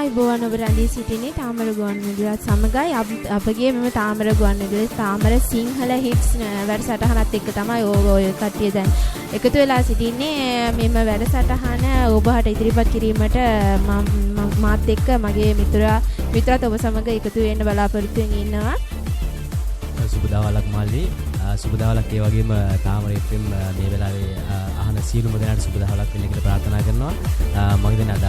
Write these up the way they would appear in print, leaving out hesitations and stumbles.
ආයුබෝවන් ඔබ රැඳී සිටින්නේ තාමර ගුවන්විදුලියත් සමගයි අපගේ මෙම තාමර ගුවන්විදුලියේ තාමර සිංහල හිට්ස් වැඩසටහනත් එක්ක තමයි ඔය කට්ටිය දැන් එකතු වෙලා සිටින්නේ මෙම වැඩසටහන ඔබට ඉදිරිපත් කිරීමට මාත් එක්ක මගේ මිත්‍රාත් ඔබ සමග එකතු වෙන්න බලාපොරොත්තු වෙමින් ඉන්නවා. සුබ දවල්ක් මාල්ලි. සුබ දවල්ක් ඒ වගේම තාමර FM මේ වෙලාවේ අහන සියලුම දෙනාට සුබ දවල්ක් වෙන්න කියලා ප්‍රාර්ථනා කරනවා. මම හිතන්නේ අද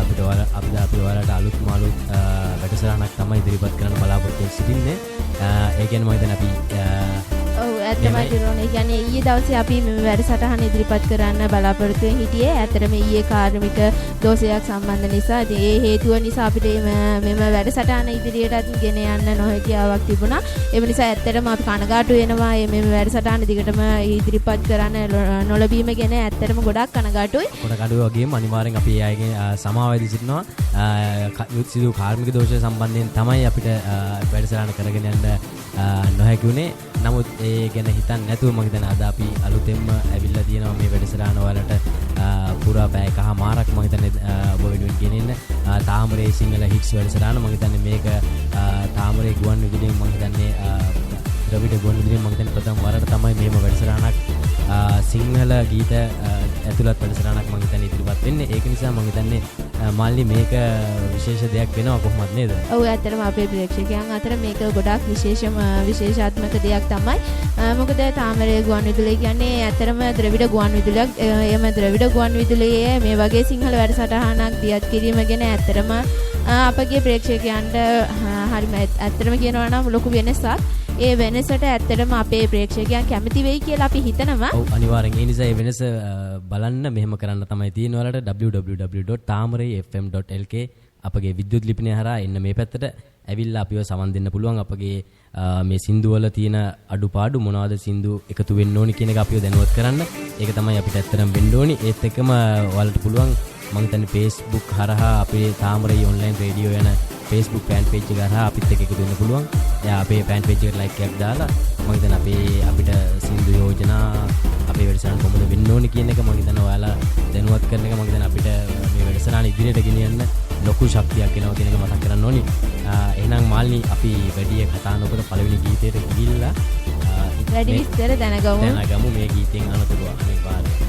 අපි ඔයාලට අලුත් වැඩසටහනක් තමයි ඉදිරිපත් කරන්න බලාපොරොත්තු වෙ සිටින්නේ. ඒ කියන්නේ මම හිතන්නේ අපි ඇත්තමයි දිරෝනේ කියන්නේ ඊයේ දවසේ අපි මේ වැඩසටහන ඉදිරිපත් කරන්න බලාපොරොත්තු වෙ හිටියේ. ඇත්තටම ඊයේ කාර්මික දෝෂයක් සම්බන්ධ නිසා ඒ හේතුව නිසා අපිට මෙම වැඩසටහන ඉදිරියටත් ගෙන යන්න නොහැකියාවක් තිබුණා. ඒ නිසා ඇත්තටම අපි කනගාටු වෙනවා මේ වැඩසටහන දිගටම ඉදිරිපත් කරන්න නොලැබීම ගැන ඇත්තටම ගොඩක් කනගාටුයි. කනගාටුයි වගේම අනිවාර්යෙන් අපි ආයේ සමාවෙදී සිටිනවා. සිදු කාර්මික දෝෂය සම්බන්ධයෙන් තමයි අපිට වැඩසටහන කරගෙන යන්න නොහැකි වුණේ. නමුත් ඒ ගැන හිතන්නේ නැතුව මම හිතන්නේ අද අපි අලුතෙන්ම ඇවිල්ලා තියෙනවා මේ වැඩසටහන ඔයාලට පුරා පැය කහමාරක් මම හිතන්නේ ඔබ වෙනුවෙන් ගෙනෙන්න තාමරේ සිංහල හිට්ස් වැඩසටහන. මම හිතන්නේ මේක තාමරේ ගුවන්විදුලියෙන් මම හිතන්නේ ද්‍රවිඩ ගුවන්විදුලියෙන් මම හිතන්නේ ප්‍රථම වරට තමයි මේම වැඩසටහනක් සිංහල ගීත ඇතුළත් වැඩසටහනක් මම හිතන්නේ ඉදිරිපත් වෙන්නේ. ඒක නිසා මම හිතන්නේ මාල්ලි මේක විශේෂ දෙයක් වෙනවා කොහොමද නේද? ඔව් ඇත්තටම අපේ ප්‍රේක්ෂකයන් අතර මේක ගොඩක් විශේෂාත්මක දෙයක් තමයි. මොකද තාමරේ ගුවන්විදුලිය කියන්නේ ඇත්තටම ද්‍රවිඩ ගුවන්විදුලියක්. එයම ද්‍රවිඩ ගුවන්විදුලියේ මේ වගේ සිංහල වැඩසටහනක් දියත් කිරීම ගැන ඇත්තටම අපගේ ප්‍රේක්ෂකයන්ට හරිම ඇත්තටම කියනවා නම් ලොකු වෙනසක්. ඒ වෙනසට ඇත්තටම අපේ ප්‍රේක්ෂකයන් කැමති වෙයි කියලා අපි හිතනවා. ඔව් අනිවාර්යෙන්. ඒ නිසා මේ වෙනස බලන්න මෙහෙම කරන්න තමයි තියෙන වලට www.tamarefm.lk අපගේ විද්‍යුත් ලිපිනය හරහා එන්න මේ පැත්තට ඇවිල්ලා අපිව සමන් දෙන්න පුළුවන්. අපගේ මේ සින්දු වල තියෙන අඩුපාඩු මොනවද සින්දු එකතු වෙන්න ඕනි කියන එක අපිව දැනුවත් කරන්න. ඒක තමයි අපිට ඇත්තටම වෙන්න ඕනි. ඒත් එක්කම ඔයාලට පුළුවන් මම හිතන්නේ Facebook හරහා අපේ තාමරේ ඔන්ලයින් රේඩියෝ යන Facebook fan page එක හරහා අපිත් එක්ක එකතු වෙන්න පුළුවන්. එයා අපේ fan page එකට like එකක් දාලා මම හිතන්නේ අපිට සින්දු යෝජනා අපේ වැඩසටහන කොහොමද වෙන්න ඕනේ කියන එක මම හිතන්නේ ඔයාලා දැනුවත් කරන එක මම හිතන්නේ අපිට මේ වැඩසටහන ඉදිරියට ගෙනියන්න ලොකු ශක්තියක් එනවා කියන එක මතක් කරන්න ඕනි. එහෙනම් මාල්නි අපි වැඩි කතා නොකර පළවෙනි ගීතයට ගිහිල්ලා වැඩි විස්තර දැනගමු මේ ගීතෙන් අනතුරු අනිවාර්යයෙන්.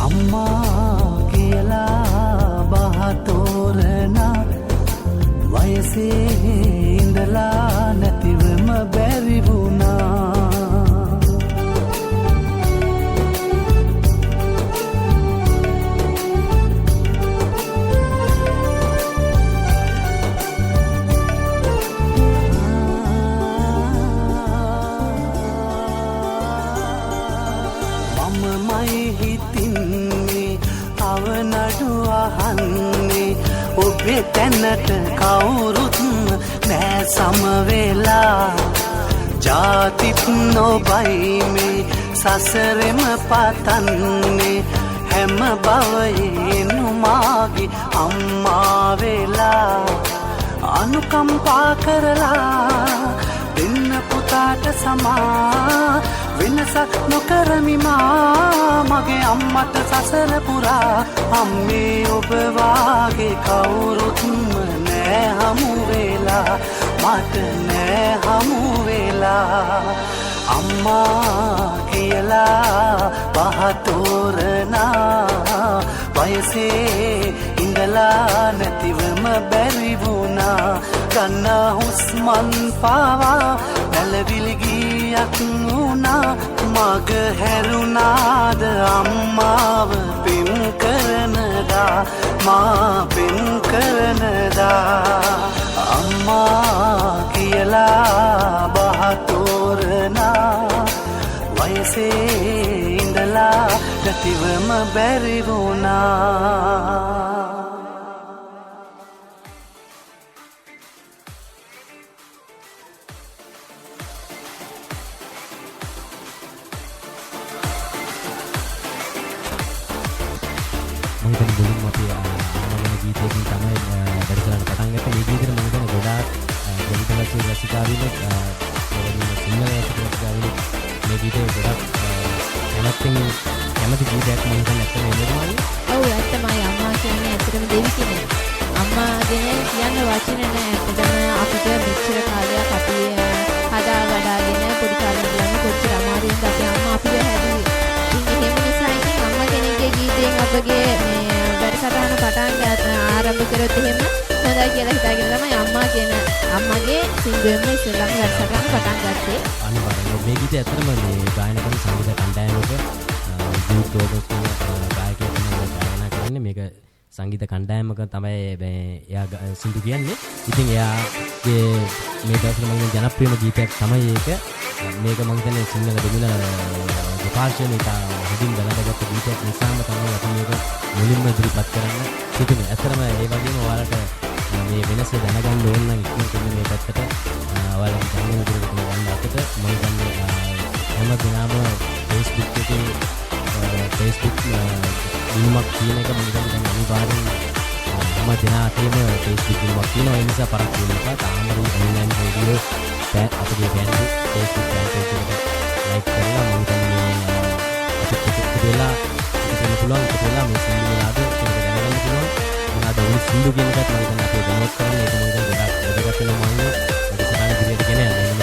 අම්මා කියලා තැනට කවුරුත් නෑ සමවෙලා ජාතිත් නොබයි මේ සසරෙම පතන්නේ හැම භවයෙන් මාගේ අම්මා වෙලා අනුකම්පා කරලා දෙන්න පුතාට සමා වෙනසක් නොකරමි මා මගේ අම්මට සසර පුරා අම්මේ ඔබ වාගේ කවුරුත්ම නෑ හමු වෙලා මට නෑ හමු වෙලා අම්මා කියලා පහතෝරනා වයසේ ඉඳලා නැතිවම බැරි වුණා ගන්න හුස්මන් පාවා නැලවිලි ගියක් වුණා මග හැරුණාද අම්මාව පින් කරනදා මා පින් කරනදා අම්මා කියලා බහතෝරනා වයසේ ඉඳලා නැතිවම බැරි වුණා මම හිතන්නේ මුලින්ම අපි අම්මගෙන ගීතයකින් තමයි වැඩසටහන පටන් ගත්තේ. මේ ගීතෙට මම හිතන්නේ ගොඩාක් ගොවිතැනක රසිකාවිලක් සිංහල රසිකාවිලක් මේ ගීතේ ගොඩාක් කැමති ගීතයක් මම හිතන්නේ ඇත්තම එන්නේමයි. ඔව් ඇත්තමයි අම්මා කියන්නේ ඇත්තටම දෙවි කෙනෙක්. අම්මා ගැන කියන්න වචන නැහැ. ඇත්තටම අපිට මෙච්චර කාලයක් අපි හදා වඩාගෙන පොඩි කාලේ ඉඳන් කොච්චර අමාරුවෙන්ද අපේ අම්මා අපිව හැදුවේ. ඉතින් එහෙම නිසා ඉතින් අම්මා කෙනෙක්ගේ ගීතයෙන් අපගේ මේ වැඩසටහන පටන් ආරම්භ කරොත් එහෙම හොඳයි කියලා හිතාගෙන තමයි අම්මා කියන අම්මගේ සින්දුවෙන්ම ඉස්සෙල්ලාම වැඩසටහන පටන් ගත්තේ. අනිවාර්යයෙන්ම මේ ගීතය ඇත්තටම මේ ගායන කරන සංගීත කණ්ඩායමක ජූඩ් රොබර්ට්ස් කියන ගායකයා තමයි ගායනා කරන්නේ. මේක සංගීත කණ්ඩායමක තමයි එයා සින්දු කියන්නේ. ඉතින් එයාගේ මේ දවස්වල මම ජනප්‍රියම ගීතයක් තමයි ඒක. මේක මම හිතන්නේ සිංහල දෙමළ දෙපාර්ශ්වයෙන් හදින් දැනගත්ත ගීතයක් නිසාම තමයි අපි මේක මුලින්ම ඉදිරිපත් කරන්න සිදුනේ. ඇත්තටම ඒ වගේම ඔයාලට මේ වෙනස දැනගන්න ඕන නම් ඉක්මනට මේ පැත්තට ඔයාලා දැනුම ඉදිරියට ගන්න අපිට මම හිතන්නේ හැම දිනම Facebook එකේ Facebook දිනුමක් කියන එක මම හිතන්නේ අනිවාර්යෙන් හැම දින අතේම Facebook දිනුමක් තියෙනවා. ඒ නිසා පරක් වෙනවා. තාම ඔන්ලයින් රේඩියෝ අපේ Facebook page එකට ලයික් කරලා මම හිතන්නේ අපිට වෙලා ඉතින් පුළුවන් කියලා මේ සින්දු වලද කියලා දැනගන්න පුළුවන්. මොනවාද මේ සින්දු කියන එකත් මම හිතන්නේ අපි ඩවුන්ලෝඩ් කරන්න ඒක මම හිතන්නේ ගොඩක් වැදගත් වෙනවා මම වැඩසටහන ඉදිරියට ගෙන යන්න.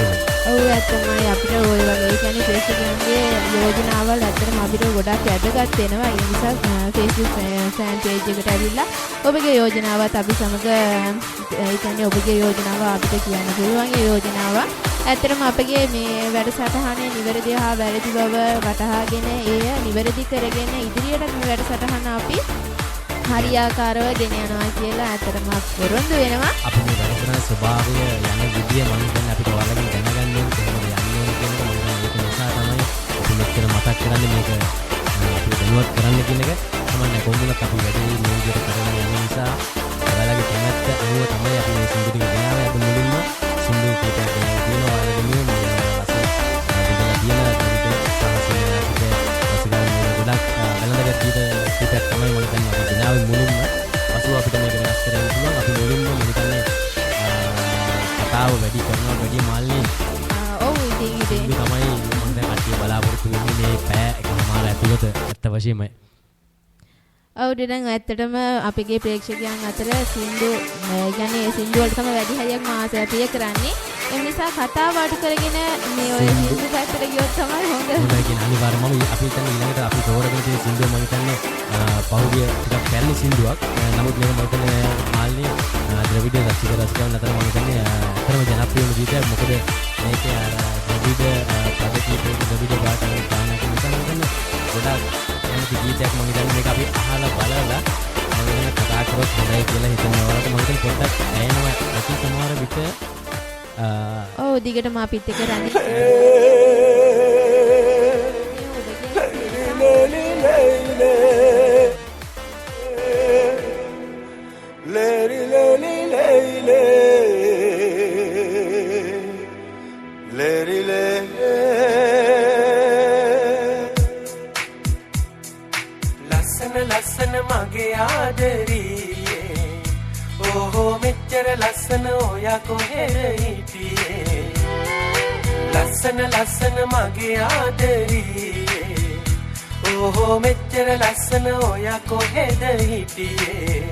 ඔව් ඇත්තමයි අපිට ওই වගේ කියන්නේ ප්‍රේක්ෂකයන්ගේ යෝජනාවල් ඇත්තටම අපිට ගොඩක් වැදගත් වෙනවා. ඒ නිසා Facebook fan page එකට ඇවිල්ලා ඔබගේ යෝජනාවත් අපි සමග ඒ කියන්නේ ඔබගේ යෝජනාව අපිට කියන්න පුළුවන්. ඒ යෝජනාව ඇත්තටම අපගේ මේ වැඩසටහනේ නිවැරදි හා වැරදි බව වටහාගෙන එය නිවැරදි කරගෙන ඉදිරියට මේ වැඩසටහන අපි හරියාකාරව ගෙන යනවා කියලා ඇත්තටම පොරොන්දු වෙනවා. අපි මේ වැඩසටහන ස්වභාවය යන විදිය මම හිතන්නේ අපිට ඔයාලගෙන් දැනගන්න ඕනේ කොහොමද යන්නේ කියන එක. මම ඒක නිසා තමයි අපි මෙච්චර මතක් කරන්නේ මේක අපි දැනුවත් කරන්න කියන එක. තමයි කොහොමද අපි වැඩි මේ විදියට කරගෙන යන නිසා ඔයාලගේ කැමැත්ත අනුව තමයි අපි මේ සින්දු ටික ගෙනාවේ. අද මුලින්ම සින්දු කීපයක් ගෙනාවා තියෙනවා. ඔයාලගේ මේ වැළඳගත් ගීත කීපයක් තමයි මම හිතන්නේ අපි ගෙනාවේ මුලින්ම. පසුව අපිට මේක වෙනස් කරන්න පුළුවන්. අපි මුලින්ම මම හිතන්නේ කතාව වැඩි කරනවා වැඩි මාල්ලේ. ඔව් ඉතින් තමයි මම දැන් කට්ටිය බලාපොරොත්තු වෙන්නේ මේ පැය එකමාර ඇතුළත ඇත්ත වශයෙන්ම. ඔව් දැන් ඇත්තටම අපගේ ප්‍රේක්ෂකයන් අතර සින්දු කියන්නේ සින්දු වලට තමයි වැඩි හරියක් මාසය ප්‍රිය කරන්නේ. ඒ නිසා කතාව අඩු කරගෙන මේ ඔය සින්දු පැත්තට ගියොත් තමයි හොඳ. හොඳයි කියන අනිවාර්යයෙන්ම අපි හිතන්නේ ඊළඟට අපි තෝරගෙන තියෙන සින්දුව මම හිතන්නේ පහුගිය ටිකක් පැරණි සින්දුවක්. නමුත් මේක මම හිතන්නේ මාල්ලි ද්‍රවිඩ රසිකයන් අතර මම හිතන්නේ අතරම ජනප්‍රියම ගීතයක්. මොකද මේකේ අර ද්‍රවිඩ පද කීපයක ද්‍රවිඩ ගායකයන් ගායනා කරන නිසා මම හිතන්නේ ගොඩාක් කැමති ගීතයක්. මම හිතන්නේ මේක අපි අහලා බලලා මම වෙන කතා කරොත් හොඳයි කියලා හිතනවා. ඔයාලට මම හිතන්නේ පොඩ්ඩක් ඇයෙනවා ඇති සමහර විට. ඔව් දිගටම අපිත් එක්ක රැඳෙන්න. Let it බැරිලේ ලස්සන මගේ ආදරියේ ඕහෝ මෙච්චර ලස්සන ඔයා කොහෙද හිටියේ ලස්සන මගේ ආදරියේ ඕහෝ මෙච්චර ලස්සන ඔයා කොහෙද හිටියේ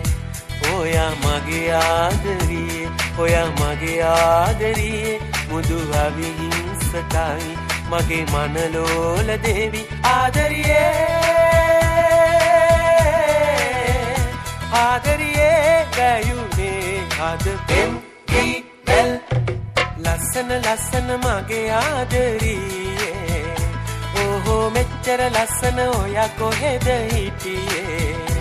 ඔයා මගේ ආදරියේ ඔයා මගේ ආදරියේ මුදු අවිහිංසකයි මගේ මනලෝල දේවි ආදරියේ ගයුනේ අද පෙම්කිල් ලස්සන මගේ ආදරියේ ඕහෝ මෙච්චර ලස්සන ඔයා කොහෙද හිටියේ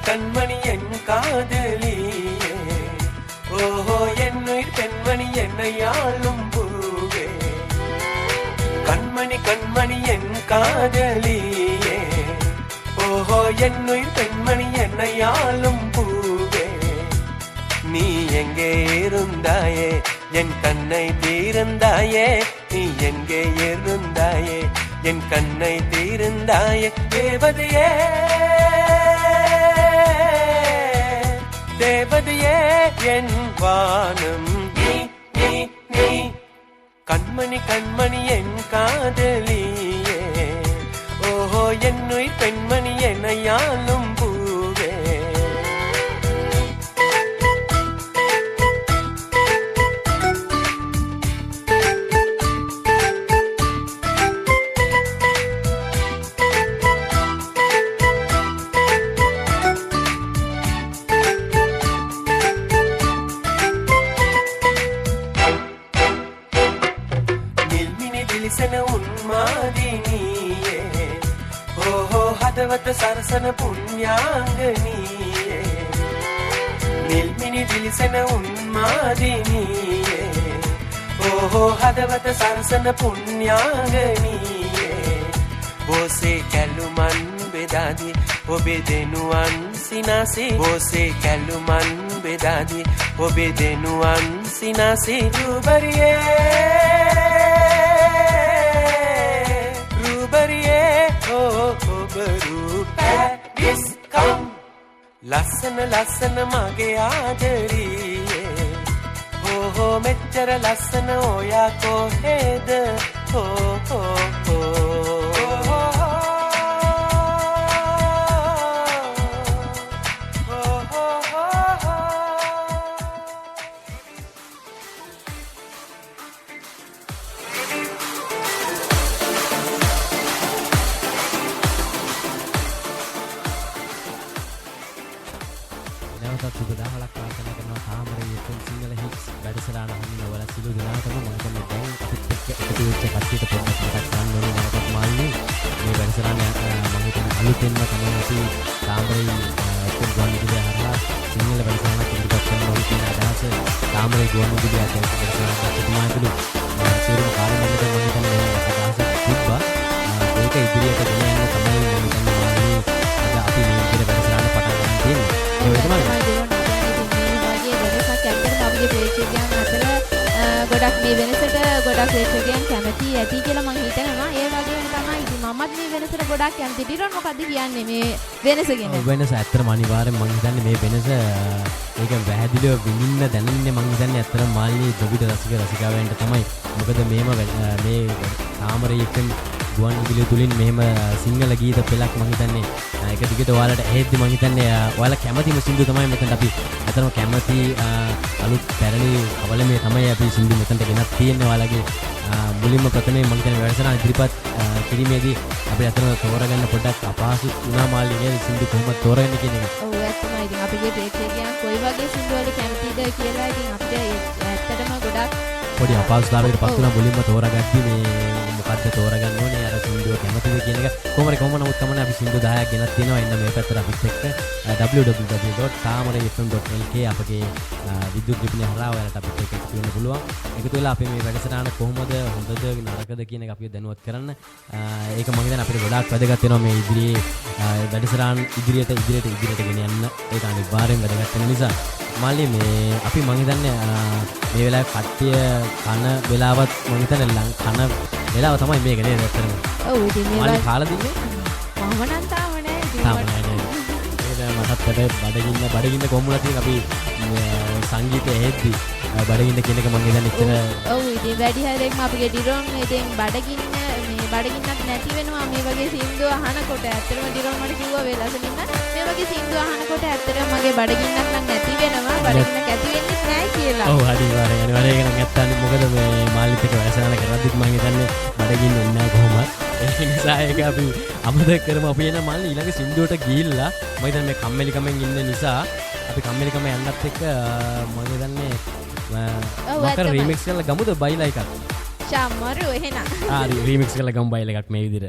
கண்மணி என் காதலியே ஓஹோ என்னுயிர் பெண்மணி என்னை ஆளும் பூவே கண்மணி என் காதலியே ஓஹோ என்னுயிர் பெண்மணி என்னை ஆளும் பூவே நீ எங்கே இருந்தாயே என் கண்ணை தீர்ந்தாயே நீ எங்கே இருந்தாயே என் கண்ணை தீர்ந்தாயே தேவதையே தேவதையே என் வானம் நீ கண்மணி என் காதலியே ஓஹோ என்னுயிர் பெண்மணி என்னையாளும் பூவே උන්මාදිනියේ ඕහෝ හදවත සරසන පුණ්‍යාංගනියේ නිල්මිනි දිලිසෙන උන්මාදිනියේ ඕහෝ හදවත සරසන පුණ්‍යාංගනියේ බොසේ කැලුමන් බෙදාදී ඔබේ දෙනුවන් සිනාසේ බොසේ කැලුමන් බෙදාදී ඔබේ දෙනුවන් සිනාසේ ලස්සන මගේ ආදරියේ ඕහෝ මෙච්චර ලස්සන ඔයා කොහෙද වැඩසටහන අහන්න ඔයාලා සිළු දෙනාටම මම හිතන්නේ දැන් අපිත් එක්ක එකතු වෙච්ච කට්ටියට පොඩ්ඩක් මතක් කරන්න ඕනේ නැවතත් මාන්නේ මේ වැඩසටහන මම හිතන්නේ අලුතෙන්ම තමයි අපි තාමරේ ගුවන් විදුලිය හරහා සිංහල වැඩසටහනක් ඉදිරිපත් කරන්න ඕනේ කියන අදහස තාමරේ ගුවන් විදුලිය අධ්‍යක්ෂකතුමාතුළු සියලුම කාර්යමණ්ඩලයට මම හිතන්නේ අදහස තිබ්බා ඒක ඉදිරියට ගෙන යන්න තමයි මම හිතන්නේ මාන්නේ අද අපි මේ විදිහට වැඩසටහන පටන් ගන්න තියෙන්නේ ඒ වගේම අපේ ප්‍රේක්ෂකයන් අතර ගොඩක් මේ වෙනසට ගොඩක් ප්‍රේක්ෂකයන් කැමති ඇති කියලා මම හිතනවා. ඒ වගේම තමයි ඉතින් මමත් මේ වෙනසට ගොඩක් කැමති. ඩිරොන් මොකද්ද කියන්නේ මේ වෙනස ගැන? වෙනස ඇත්තටම අනිවාර්යෙන් මම හිතන්නේ මේ වෙනස ඒක පැහැදිලිව විඳින්න දැනෙන්නේ මම හිතන්නේ ඇත්තටම මාල්ලී දොබිට රසිකාවන්ට තමයි. මොකද මේ තාමරේ එක්කන් ගුවන් විදුලිය තුලින් මෙහෙම සිංහල ගීත පෙළක් මම හිතන්නේ එක දිගට ඔයාලට ඇහෙද්දි මම හිතන්නේ ඔයාලා කැමතිම සින්දු තමයි මෙතනට අපි අතනම කැමති අලුත් පැරණි අවලමේ තමයි අපි සින්දු මෙතනට ගෙනත් තියෙන්නේ ඔයාලගේ මුලින්ම ප්‍රථමයෙන් මම හිතන්නේ වැඩසටහන ඉදිරිපත් කිරීමේදී අපි අතන තෝරගන්න පොඩ්ඩක් අපහසු වුණා මාල්ලී නේද සින්දු කොහොමද තෝරගන්නේ කියන එක. ඔව් ඇත්තමයි. ඉතින් අපේ ප්‍රේක්ෂකයන් කොයි වගේ සින්දු වල කැමතිද කියලා ඉතින් අපිට ඇත්තටම ගොඩක් පොඩි අපහසුතාවයකට පත් වුණා මුලින්ම තෝරාගත්තී මේ මොකද්ද තෝරගන්න ඕනේ අර සින්දුව කැමතිද කියන එක කොහොම නමුත් කමන්නේ අපි සින්දු 10ක් ගෙනත් තියෙනවා එන්න මේ පැත්තට අපිත් එක්ක www.tamarafm.lk අපගේ විද්‍යුත් ලිපිනය හරහා ඔයාලට අපිත් එක්ක එකතු වෙන්න පුළුවන්. එකතු වෙලා අපි මේ වැඩසටහන කොහොමද හොඳද නරකද කියන එක අපිව දැනුවත් කරන්න. ඒක මම හිතන්නේ අපිට ගොඩාක් වැදගත් වෙනවා මේ ඉදිරියේ වැඩසටහන ඉදිරියට ගෙන යන්න. ඒක අනිවාර්යෙන් වැදගත් වෙන නිසා මාළි මේ අපි මම හිතන්නේ මේ වෙලාවේ කට්ටිය කන වෙලාවත් මම හිතන්නේ කන වෙලාව තමයි මේක නේද ඇත්තටම. ඔව් ඉතින් මේ මාළි කාලා දින්නේ මම නම් තාම නෑ ඉතින් මටත් බඩගින්න කොම්මුලා තියෙන අපි සංගීතය හෙද්දි බඩගින්න කියන එක මම හිතන්නේ ඉතන ඔව් ඉතින් වැඩි හරියක්ම අපේ ඩිරෝන් ඉතින් බඩගින්නත් නැති වෙනවා මේ වගේ සින්දු අහනකොට. ඇත්තටම ඩිරෝන් මට කිව්වා වෙලාසෙන්න මේ වගේ සින්දු අහනකොට ඇත්තටම මගේ බඩගින්නක් නම් නැති වෙනවා. බඩගින්නක් ඇති වෙන්නේ නැහැ කියලා. ඔව් අනිවාර්යයෙන් ඒක නම් ඇත්තන්නේ මොකද මේ මාළිත් එක්ක වැඩසටහන කරද්දිත් මම හිතන්නේ බඩගින්න එන්නේ නැහැ කොහොමද. ඒ නිසා ඒක අපි අමතක කරමු. අපි එන මාළි ඊළඟ සින්දුවට ගිහිල්ලා මම හිතන්නේ මේ කම්මැලිකමෙන් ඉන්න නිසා අපි කම්මැලිකම යන්නත් එක්ක මම හිතන්නේ මොකක් රීමික්ස් කරලා ගමුද බයිලා එකක්. චාමරු එහෙනම්. රීමික්ස් කරලා ගමු බයිලා එකක් මේ විදිහට.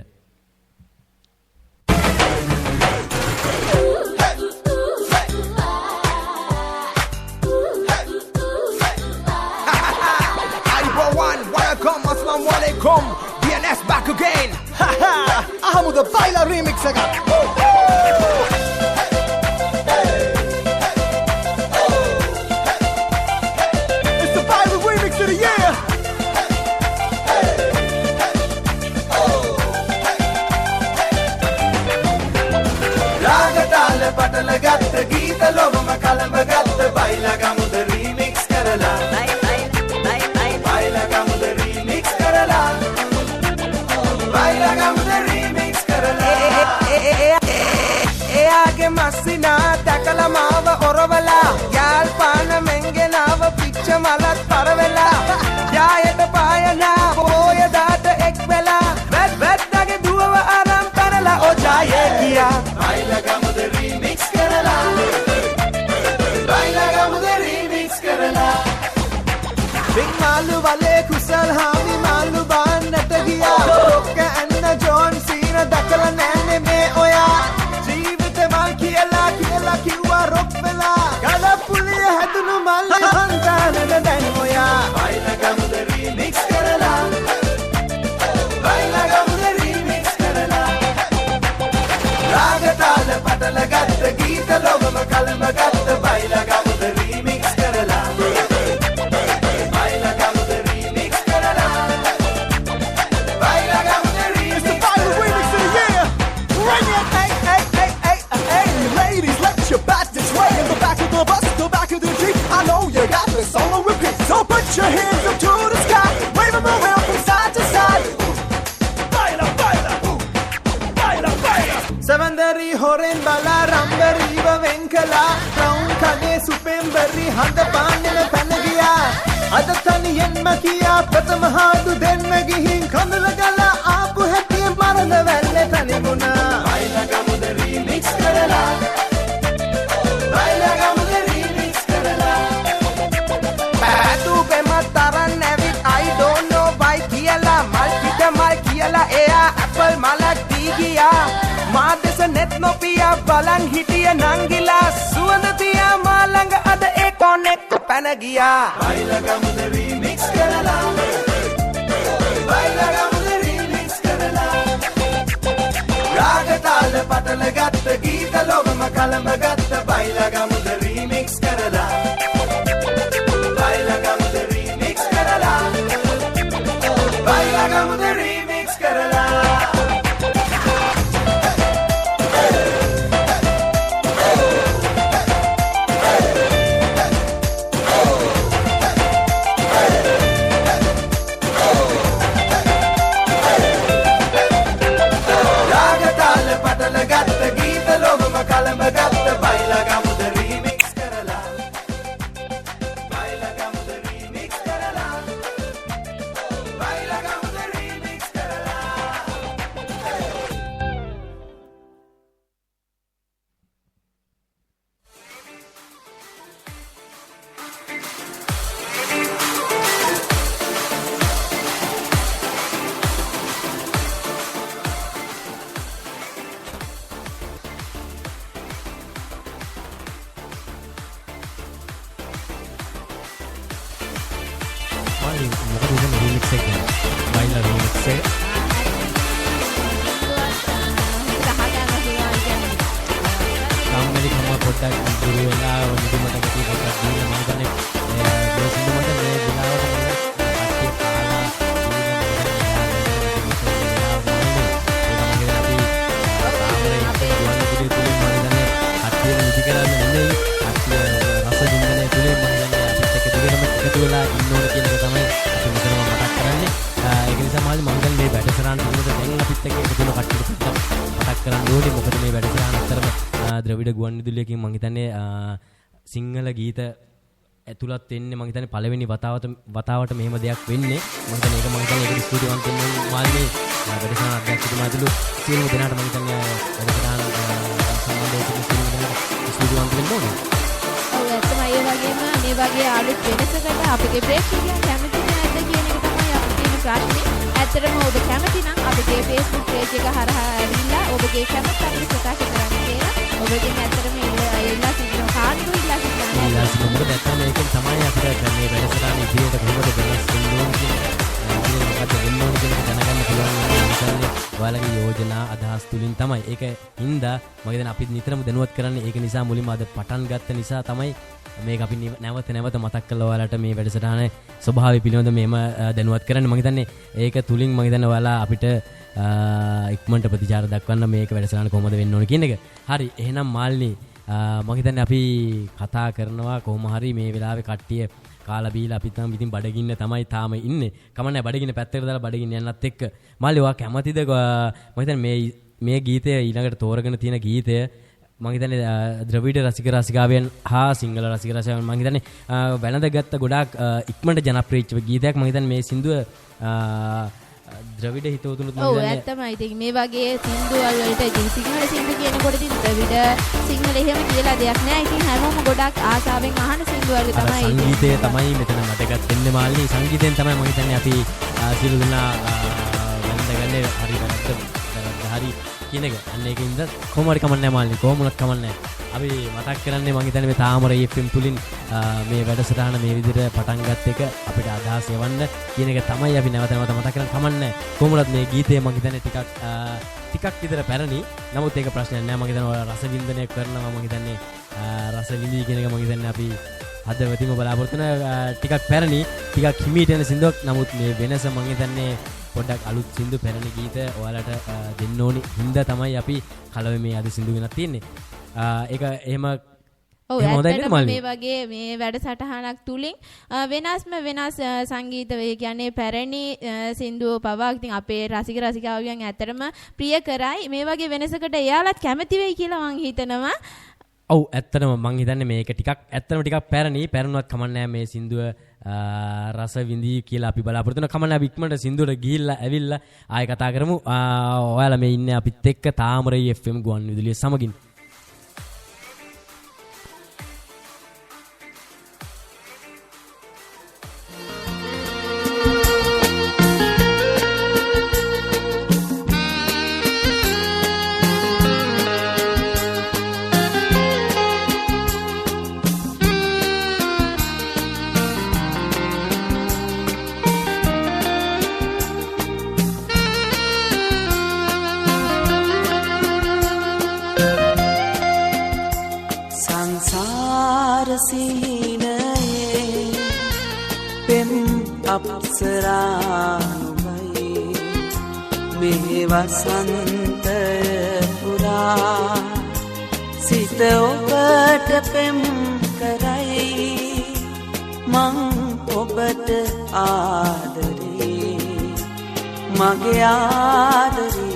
Welcome, assalamu alaikum. DNS back again. Ahamuda baila remix aga. It's the baila remix of the year. Ragatala patala gatta geeta lobama kalamba gatta baila gamuda remix karala. Baila gamuda remix karala. Baila gamuda remix karala. Eage masina takala maava oravela yal pana mengenava picha malat paravela jayata payana boya data ekvela vet dage duwa aram parala o jaye kiya Baila gamuda remix karala. Baila gamuda remix karala. big malu wale kusal hami malu bannata giya okka anna john cena dakala nanne me oya jeevithe mal kiyala kiwa rock vela kala puliya hadunu mal hantana dan oya Baila gamuda remix karala. Baila gamuda remix karala. Ragatala patala gatta geeta lobama kalamba gatta baila gamuda remix karala. Baila gamuda remix karala. Baila gamuda remix the final remix of the year bring it hey ladies let your back this way in the back of the bus the back of the jeep I know you got this song on repeat so put your hands up to the sky wave them around from side to side baila baila baila baila Savandari horen bala rambari va venkala brown kage supembari handa paanena panagiya ada taniyen makiya prathama hadu denna gihin kandala gala aapu heti marana velle taniguna Baila gamuda remix karala. Baila gamuda remix karala. Padu bema taran nevit I don't know why kiyala mal kita mal kiyala eya apple malak digiya ma desa net no piya balan hitiya nangila suwanda tiya malanga ada e connect panagiya Baila gamuda remix karala. Baila gamuda remix karala. Ragatala patala gatta geeta lobama kalamba gatta baila gamuda remix karala. Baila gamuda remix karala. Baila gamuda remix karala. Ragatala patala gatta geeta lobama kalamba gatta baila මාළි මොකද ඉතින් remix එක කියන්නේ බයිලා remix එක කාමලි කම පොඩ්ඩක් දුර වෙලා නිදිමත ගතිය පොඩ්ඩක් දීලා මම කියන්නේ මේ සින්දු මත මේ විලාවට කට්ටිය කාලා වෙලා ඉන්න ඕන කියන එක තමයි අපි මෙතන මතක් කරන්නේ. ඒක නිසා මාළි මම දැන් මේ වැඩසටහන පිළිබඳව දැන් අපිත් එක්ක එකතු වෙන කට්ටියට මතක් කරන්න ඕනේ. මොකද මේ වැඩසටහන අතරම ද්‍රවිඩ ගුවන්විදුලියකින් මම හිතන්නේ සිංහල ගීත ඇතුළත් වෙන්නේ මම හිතන්නේ පළවෙනි වතාවට මෙහෙම දෙයක් වෙන්නේ. මම හිතන්නේ ඒක ස්ටුඩියෝවන් දෙන්නේ මාළි වැඩසටහන අධ්‍යක්ෂකතුමා ඇතුළු සියලුම දෙනාට මම හිතන්නේ වැඩසටහන සම්බන්ධයෙන් සියලුම දෙනාට ස්ටුඩියෝවන් දෙන්න ඕනේ. ඇත්තම ඒ වගේම මේ වගේ අලුත් වෙනසකට අපගේ ප්‍රේක්ෂකයන් කැමති නැද්ද කියන එක තමයි අපේ තියෙන ප්‍රශ්නේ. ඇත්තටම ඔබ කැමති නම් අපගේ Facebook page එක හරහා ඇවිල්ලා ඔබගේ කැමැත්ත අපිට ප්‍රකාශ කරන්න කියලා. ඔබගෙන් ඇත්තටම ඉල්ලා සිටිනවා කාන්තු ඉල්ලා සිටිනවා. මොකද ඇත්තම මේකෙන් තමයි අපිට මේ වැඩසටහන ඉදිරියට කොහොමද වෙනස් වෙන්න ඕන කියන මොකද වෙන්න ඕන කියන එක දැනගන්න පුළුවන් වෙන්නේ ඔයාලගේ යෝජනා අදහස් තුලින් තමයි. ඒක හින්දා මම දැන් අපි නිතරම දැනුවත් කරන්නේ ඒක නිසා මුලින්ම අද පටන් ගත්ත නිසා තමයි මේක අපි නැවත මතක් කරලා ඔයාලට මේ වැඩසටහන ස්වභාවය පිළිබඳව මේම දැනුවත් කරන්නේ. මම හිතන්නේ ඒක තුලින් මම හිතන්නේ ඔයාලා අපිට ඉක්මනට ප්‍රතිචාර දක්වන්න මේක වැඩසටහන කොහොමද වෙන්න ඕන කියන එක. හරි එහෙනම් මාල්නි මම හිතන්නේ අපි කතා කරනවා කොහොම හරි මේ වෙලාවේ කට්ටිය කාලා බීලා අපි තාම ඉතින් බඩගින්න තමයි තාම ඉන්නේ. කමන්නේ බඩගින්න පැත්තකට දාලා බඩගින්න යන්නත් එක්ක. මාළි ඔයා කැමතිද මම හිතන්නේ මේ ගීතය ඊළඟට තෝරගෙන තියෙන ගීතය මම හිතන්නේ ද්‍රවිඩ රසික රසිකාවෙන් හා සිංහල රසික රසිකාවෙන් මම හිතන්නේ වැළඳගත්ත ගොඩාක් ඉක්මනට ජනප්‍රියච්ච ගීතයක්. මම හිතන්නේ මේ සින්දුව ද්‍රවිඩ හිතවතුනුත් මම හිතන්නේ ඔව් ඇත්තමයි. ඉතින් මේ වගේ සින්දුවල් වලට ඉතින් සිංහල සින්දු කියනකොට ඉතින් ද්‍රවිඩ සිංහල එහෙම කියලා දෙයක් නෑ. ඉතින් හැමෝම ගොඩාක් ආසාවෙන් අහන සින්දුවල් තමයි. සංගීතය තමයි මෙතන වැදගත් වෙන්නේ මාළි. සංගීතයෙන් තමයි මම හිතන්නේ අපි සියලු දෙනා වැළඳගන්නේ හරි හරි කියන එක. අන්න ඒකින්ද කොහොම හරි කමන්නේ මාළි. කොහොමුණත් කමන්නේ. අපි මතක් කරන්නේ මම හිතන්නේ මේ තාමර FM තුලින් මේ වැඩසටහන මේ විදිහට පටන් ගත්ත එක අපිට අදහස් යවන්න කියන එක තමයි අපි නැවත මතක් කරන් කමන්නේ. කොහොමවත් මේ ගීතය මම හිතන්නේ ටිකක් විතර පැරණි. නමුත් ඒක ප්‍රශ්නයක් නෑ. මම හිතන්නේ ඔයාලා රස වින්දනය කරනවා. මම හිතන්නේ රස විඳී කියන එක මම හිතන්නේ අපි හදවතින්ම බලාපොරොත්තු වෙන ටිකක් පැරණි ටිකක් හිමීට යන සින්දුවක්. නමුත් මේ වෙනස මම හිතන්නේ පොඩ්ඩක් අලුත් සින්දු පැරණි ගීත ඔයාලට දෙන්න ඕනි හින්දා තමයි අපි කලවේ මේ අද සින්දු ගෙනත් තියෙන්නේ. ඒක එහෙම ඔව් ඇත්තටම මේ වගේ මේ වැඩසටහනක් තුලින් වෙනස් සංගීත වේ කියන්නේ පැරණි සින්දුව පවා ඉතින් අපේ රසික රසිකාවයන් ඇත්තටම ප්‍රිය කරයි. මේ වගේ වෙනසකට එයාලත් කැමති වෙයි කියලා මං හිතනවා. ඔව් ඇත්තටම මං හිතන්නේ මේක ටිකක් පැරණි. පැරණුවත් කමන්නේ මේ සින්දුව රස විඳී කියලා අපි බලාපොරොත්තු වෙන කමන්නේ. අපි ඉක්මනට සින්දුවට ගිහිල්ලා ඇවිල්ලා ආයෙ කතා කරමු. ඔයාලා මේ ඉන්නේ අපිත් එක්ක තාමරයි FM ගුවන්විදුලිය සමගින්. වසන්තය පුරා සිත ඔබට පෙම් කරයි මං ඔබට ආදරේ මගේ ආදරේ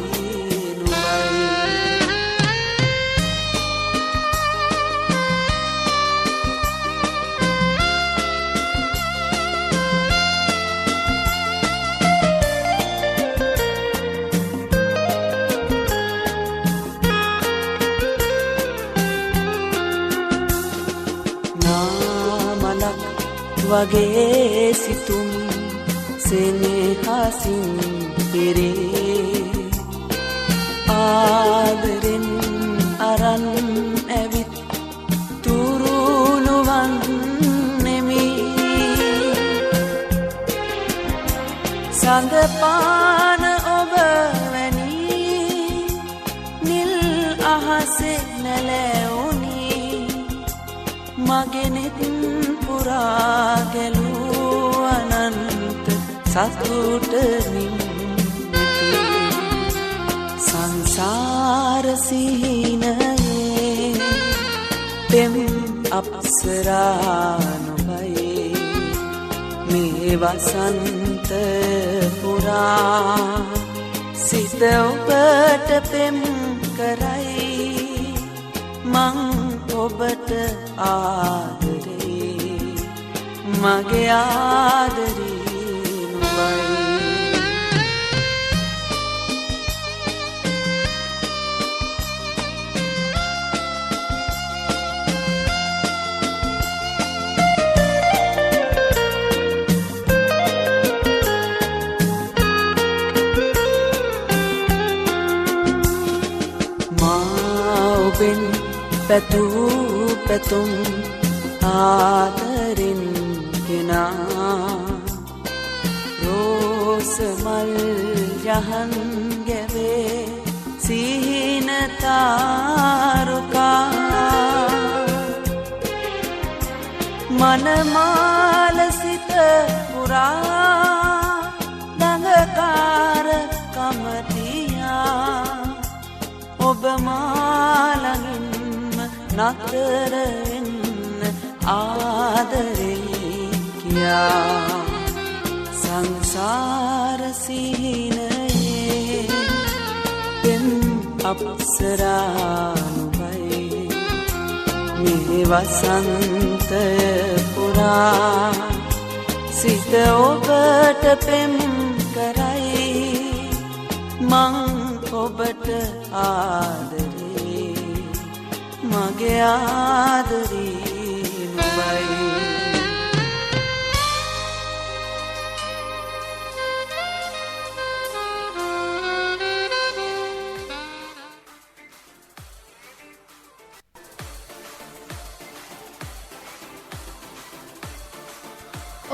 නුඹයි වගේ සිතුම් සෙනෙහසින් පිරේ ආදරෙන් අරන් ඇවිත් තුරුළුවන් නෙමි සඳ පාන ඔබ වැනි නිල් අහසේ නැලැවුනි මගෙනෙත් පුරා ගැලූ අනන්ත සතුට නිමිති සංසාර සිහිනයේ පෙම් අප්සරා නොබයි මේ වසන්ත පුරා සිත ඔබට පෙම් කරයි මං ඔබට ආදරේ මගේ ආදරේ නුඹයි පැtuu පැතුම් ආදරින් ගෙනා රෝස මල් යහන් ගැවේ සිහින තාරුකා මනමාල සිත පුරා දඟකාර කමතියා ඔබ මාලඟින් නතර වෙන්න ආදරේ කියා සංසාර සිහිනයේ පෙම් අප්සරා නුඹයි මේ වසන්ත පුරා සිත ඔබට පෙම් කරයි මං ඔබට ආදරේ මගේ ආදරේ නුඹයි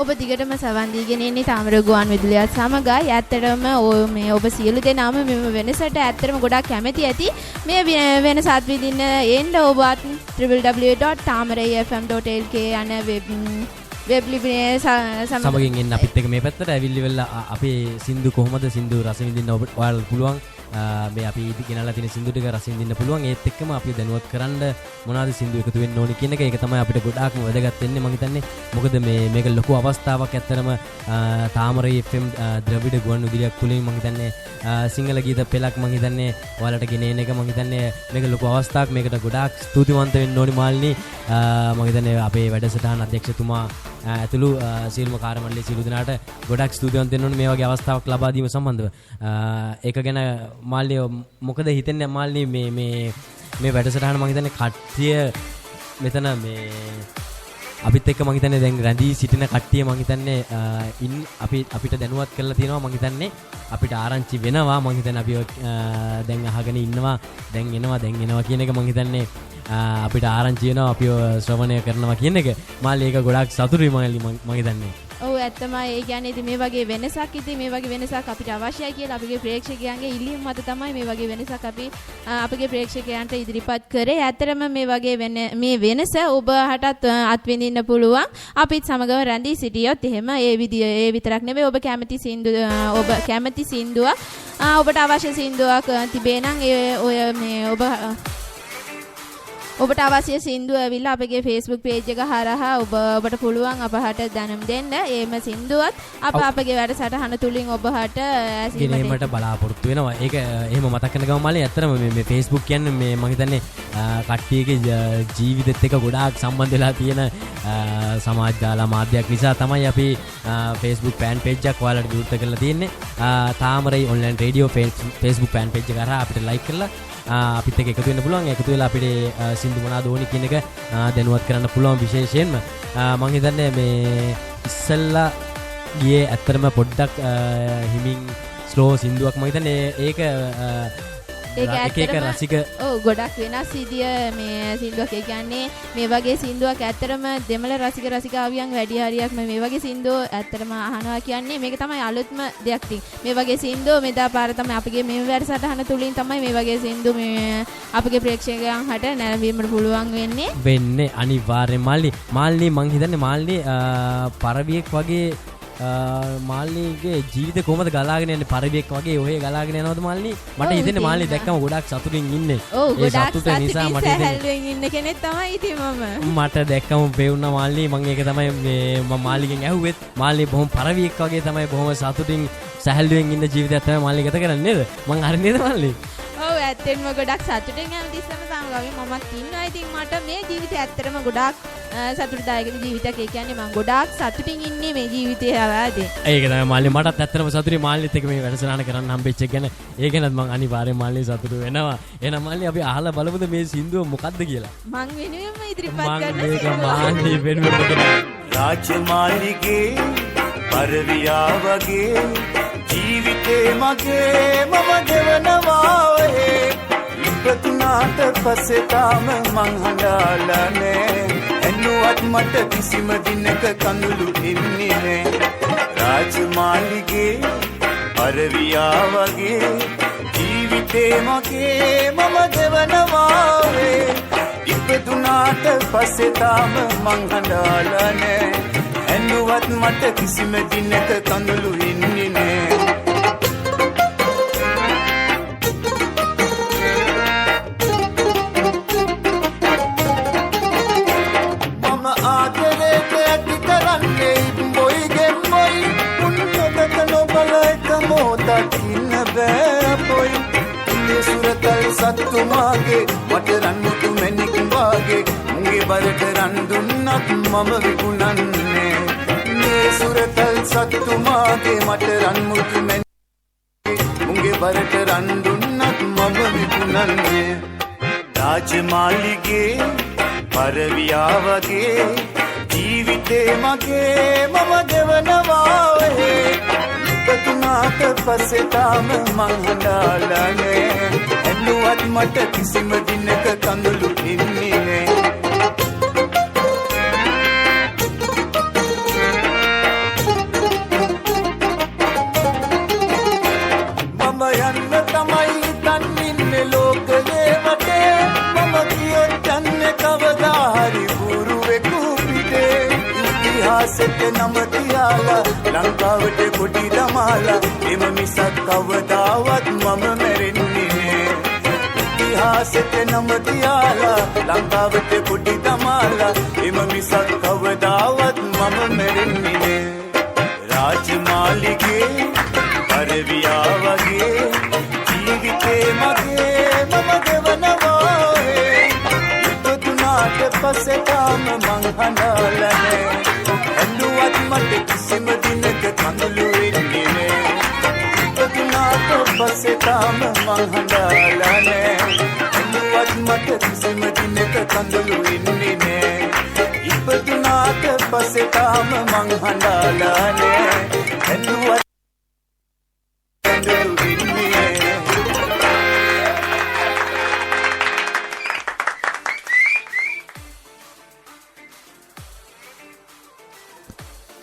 ඔබ දිගටම සවන් දීගෙන ඉන්නේ තාමර ගුවන් විදුලියත් සමගයි. ඇත්තටම මේ ඔබ සියලු දෙනාම මෙම වෙනසට ඇත්තටම ගොඩක් කැමති ඇති. මේ වෙනසත් විඳින්න එන්න ඔබත් www.tamarafm.lk යන වෙබ් ලිපිනේ සමගින් එන්න අපිත් එක්ක මේ පැත්තට ඇවිල්ලි වෙලා අපේ සින්දු කොහොමද සින්දු රස විඳින්න ඔයාලට පුළුවන්. මේ අපි ඉදි ගෙනල්ලා තියෙන සින්දු ටික රස විඳින්න පුළුවන්. ඒත් එක්කම අපි දැනුවත් කරන්න මොනවාද සින්දු එකතු වෙන්න ඕනි කියන එක. ඒක තමයි අපිට ගොඩාක්ම වැදගත් වෙන්නේ මම හිතන්නේ. මොකද මේක ලොකු අවස්ථාවක් ඇත්තරම තාමරේ FM ද්‍රවිඩ ගුවන් විදුලියක් තුලින් මම හිතන්නේ සිංහල ගීත පෙළක් මම හිතන්නේ ඔයාලට ගෙනෙන එක මම හිතන්නේ මේක ලොකු අවස්ථාවක්. මේකට ගොඩාක් ස්තුතිවන්ත වෙන්න ඕනි මාල්නි. මම හිතන්නේ අපේ වැඩසටහන අධ්‍යක්ෂතුමා ඇතුළු සියලුම කාර්යමණ්ඩලයේ සියලු දෙනාට ගොඩක් ස්තුතිවන්ත වෙන්න ඕනේ මේ වගේ අවස්ථාවක් ලබා දීම සම්බන්ධව. ඒක ගැන මාල්නි මොකද හිතන්නේ මාල්නි මේ වැඩසටහන මම හිතන්නේ කට්ටිය මෙතන මේ අපිත් එක්ක මම හිතන්නේ දැන් රැඳී සිටින කට්ටිය මම හිතන්නේ අපිට දැනුවත් කරලා තියෙනවා. මම හිතන්නේ අපිට ආරංචි වෙනවා. මම හිතන්නේ අපි දැන් අහගෙන ඉන්නවා දැන් එනවා කියන එක මම හිතන්නේ අපිට ආරංචි වෙනවා අපි ශ්‍රවණය කරනවා කියන එක. මාළි ඒක ගොඩාක් සතුටුයි මම හිතන්නේ. ඔව් ඇත්තමයි. ඒ කියන්නේ ඉතින් මේ වගේ වෙනසක් අපිට අවශ්‍යයි කියලා අපගේ ප්‍රේක්ෂකයන්ගේ ඉල්ලීම මත තමයි මේ වගේ වෙනසක් අපි අපගේ ප්‍රේක්ෂකයන්ට ඉදිරිපත් කරේ. ඇත්තටම මේ වගේ මේ වෙනස ඔබටත් අත්විඳින්න පුළුවන්. අපිත් සමගව රැඳී සිටියොත් එහෙම ඒ විතරක් නෙවෙයි ඔබ කැමති සින්දුවක් ඔබට අවශ්‍ය සින්දුවක් තිබේ නම් ඔබට අවශ්‍ය සින්දුව ඇවිල්ලා අපගේ Facebook page එක හරහා ඔබට පුළුවන් අපහට දැනුම් දෙන්න. ඒම සින්දුවත් අපගේ වැඩසටහන තුලින් ඔබට ඇසීමට බලාපොරොත්තු වෙනවා. ඒක එහෙම මතක් කරන ගමන් මාළේ ඇත්තටම මේ Facebook කියන්නේ මේ මම හිතන්නේ කට්ටියගේ ජීවිතෙත් එක්ක ගොඩාක් සම්බන්ධ වෙලා තියෙන සමාජ දාලා මාධ්‍යයක් නිසා තමයි අපි Facebook fan page එකක් ඔයාලට විවෘත කරලා තියෙන්නේ. තාමරේ online radio Facebook fan page එක හරහා අපිට like කරලා අපිත් එක්ක එකතු වෙන්න පුළුවන්. එකතු වෙලා අපිට සින්දු මොනවාද ඕනි කියන එක දැනුවත් කරන්න පුළුවන්. විශේෂයෙන්ම මම හිතන්නේ මේ ඉස්සල්ලා ගියේ ඇත්තටම පොඩ්ඩක් හිමින් ස්ලෝ සින්දුවක් මම හිතන්නේ ඒක එක එක රසික ඔව් ගොඩක් වෙනස් විදිය මේ සින්දුවක්. ඒ කියන්නේ මේ වගේ සින්දුවක් ඇත්තටම දෙමළ රසික රසිකාවියන් වැඩි හරියක් මේ වගේ සින්දුව ඇත්තටම අහනවා කියන්නේ මේක තමයි අලුත්ම දෙයක් තින්. මේ වගේ සින්දුව මෙදා පාර තමයි අපගේ මේ වැඩසටහන තුලින් තමයි මේ වගේ සින්දු මේ අපගේ ප්‍රේක්ෂකයන් හට නැරඹීමට පුළුවන් වෙන්නේ අනිවාර්යෙන්. මාල්නී මං හිතන්නේ මාල්නී පරවියෙක් වගේ මාල්නීගේ ජීවිතේ කොහමද ගලාගෙන යන්නේ පරිවියෙක් වගේ ඔහේ ගලාගෙන යනවද මාල්නී? මට හිතෙන්නේ මාල්නී දැක්කම ගොඩක් සතුටින් ඉන්නේ. ඔව් ගොඩක් සතුටින් සැහැල්ලුවෙන් ඉන්න කෙනෙක් තමයි ඉතින් මම. මට දැක්කම පෙවුනා මාල්නී. මම ඒක තමයි මේ මම මාල්නීගෙන් ඇහුවෙත්. මාල්නී බොහොම පරිවියෙක් වගේ තමයි බොහොම සතුටින් සැහැල්ලුවෙන් ඉන්න ජීවිතයක් තමයි මාල්නී ගත කරන්නේ නේද? මං හරි නේද මාල්නී? ඔව් ඇත්තෙන්ම ගොඩක් සතුටින් හැමතිස්සෙම සමගාමී මමත් ඉන්නවා. ඉතින් මට මේ ජීවිතය ඇත්තටම ගොඩක් සතුටුදායක ජීවිතයක්. ඒ කියන්නේ මම ගොඩාක් සතුටින් ඉන්නේ මේ ජීවිතේ ආවදී. ඒක තමයි මාල්නී. මටත් ඇත්තටම සතුටුයි මාල්නීත් එක්ක මේ වැඩසටහන කරන්න හම්බෙච්ච එක ගැන. ඒ ගැනත් මම අනිවාර්යෙන් මාල්නී සතුටු වෙනවා. එහෙනම් මාල්නී අපි අහලා බලමුද මේ සින්දුව මොකක්ද කියලා? මං වෙනුවෙන්ම ඉදිරිපත් කරන මේක මාල්නී වෙනුවෙන්ම කරනවා. රාජමාලිගේ පරවියා වගේ ජීවිතේ මගේ මම ගෙවනවා ඔහේ. ඉපතුනාට පස්සේ තාම මං හඬාලා නෑ. එන්නුවත් මට කිසිම දිනක කඳුළු එන්නේ නෑ. රාජමාලිගේ පරවියා වගේ ජීවිතේ මගේ මම ගෙවනවා ඔහේ. ඉපතුනාට පස්සේ තාම මං හඬාලා නෑ. එන්නුවත් මට කිසිම දිනක කඳුළු එන්නේ නෑ. සත්තුමාගේ මට රන්මුතු මැණික් වාගේ මුගේ බරට රන් දුන්නත් මම විකුණන්නේ. මේ සුරතල් සත්තුමාගේ මට රන්මුතු මැණික් මුගේ බරට රන් දුන්නත් මම විකුණන්නේ. රාජමාලිගේ පරවියා වගේ ජීවිතේ මගේ මම ගෙවනවා ඔහේ. ඉපතුනාට පස්සේ තාම මං හඬාලා නෑ. එන්නුවත් මට කිසිම දිනක කඳුළු එන්නේ නෑ. මම යන්න තමයි හිතන්නේ ලෝකයේ වටේ. මම කියොත් යන්නේ කවදා හරි ගුරුවෙකු පිටේ. ඉතිහාසෙට නම තියාලා ලංකාවට කොටි දමාලා එම මිසක් කවදාවත් මම මැරෙන්නේ නෑ. ඉතිහාසෙට නම තියාලා ලංකාවට කොටි දමාලා එම මිසක් කවදාවත් මම මැරෙන්නේ නෑ. රාජමාලිගේ පරවියා වගේ ජීවිතේ මගේ මම ගෙවනවා ඔහේ. ඉපතුනාට පස්සේ තාම මං හඬාලා නෑ. එන්නුවත් මට කිසිම දිනක කඳුළු එන්නේ නෑ. ඉපතුනාට පස්සේ තාම මං හඬාලා නෑ. එන්නුවත් මට කිසිම දිනක කඳුළු එන්නේ නෑ. ඉපතුනාට පස්සේ තාම මං හඬාලා නෑ. එන්නුවත් කඳුළු එන්නේ නෑ.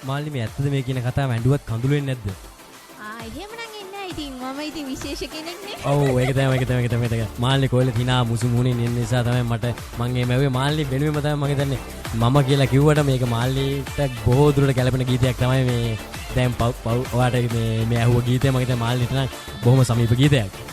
මාල්නී මේ ඇත්තද මේ කියන කතාව ඇඬුවත් කඳුළු වෙන්නේ නැද්ද? එහෙමනම් එන්නේ ඉතින් මම ඉතින් විශේෂ කෙනෙක් නේ. ඔව් ඒක තමයි. මාල්නී කොහෙල තිනා මුසු මුහුණේ ඉන්න නිසා තමයි මම එහෙම ඇහුවේ. මාල්නී වෙනුවෙම තමයි මම හිතන්නේ මම කියලා කිව්වට මේක මාල්නීට බොහෝ දුරට ගැලපෙන ගීතයක් තමයි මේ දැන් ඔයාට මේ ඇහුව ගීතය. මම හිතන්නේ මාල්නීට නම් බොහොම සමීප ගීතයක්.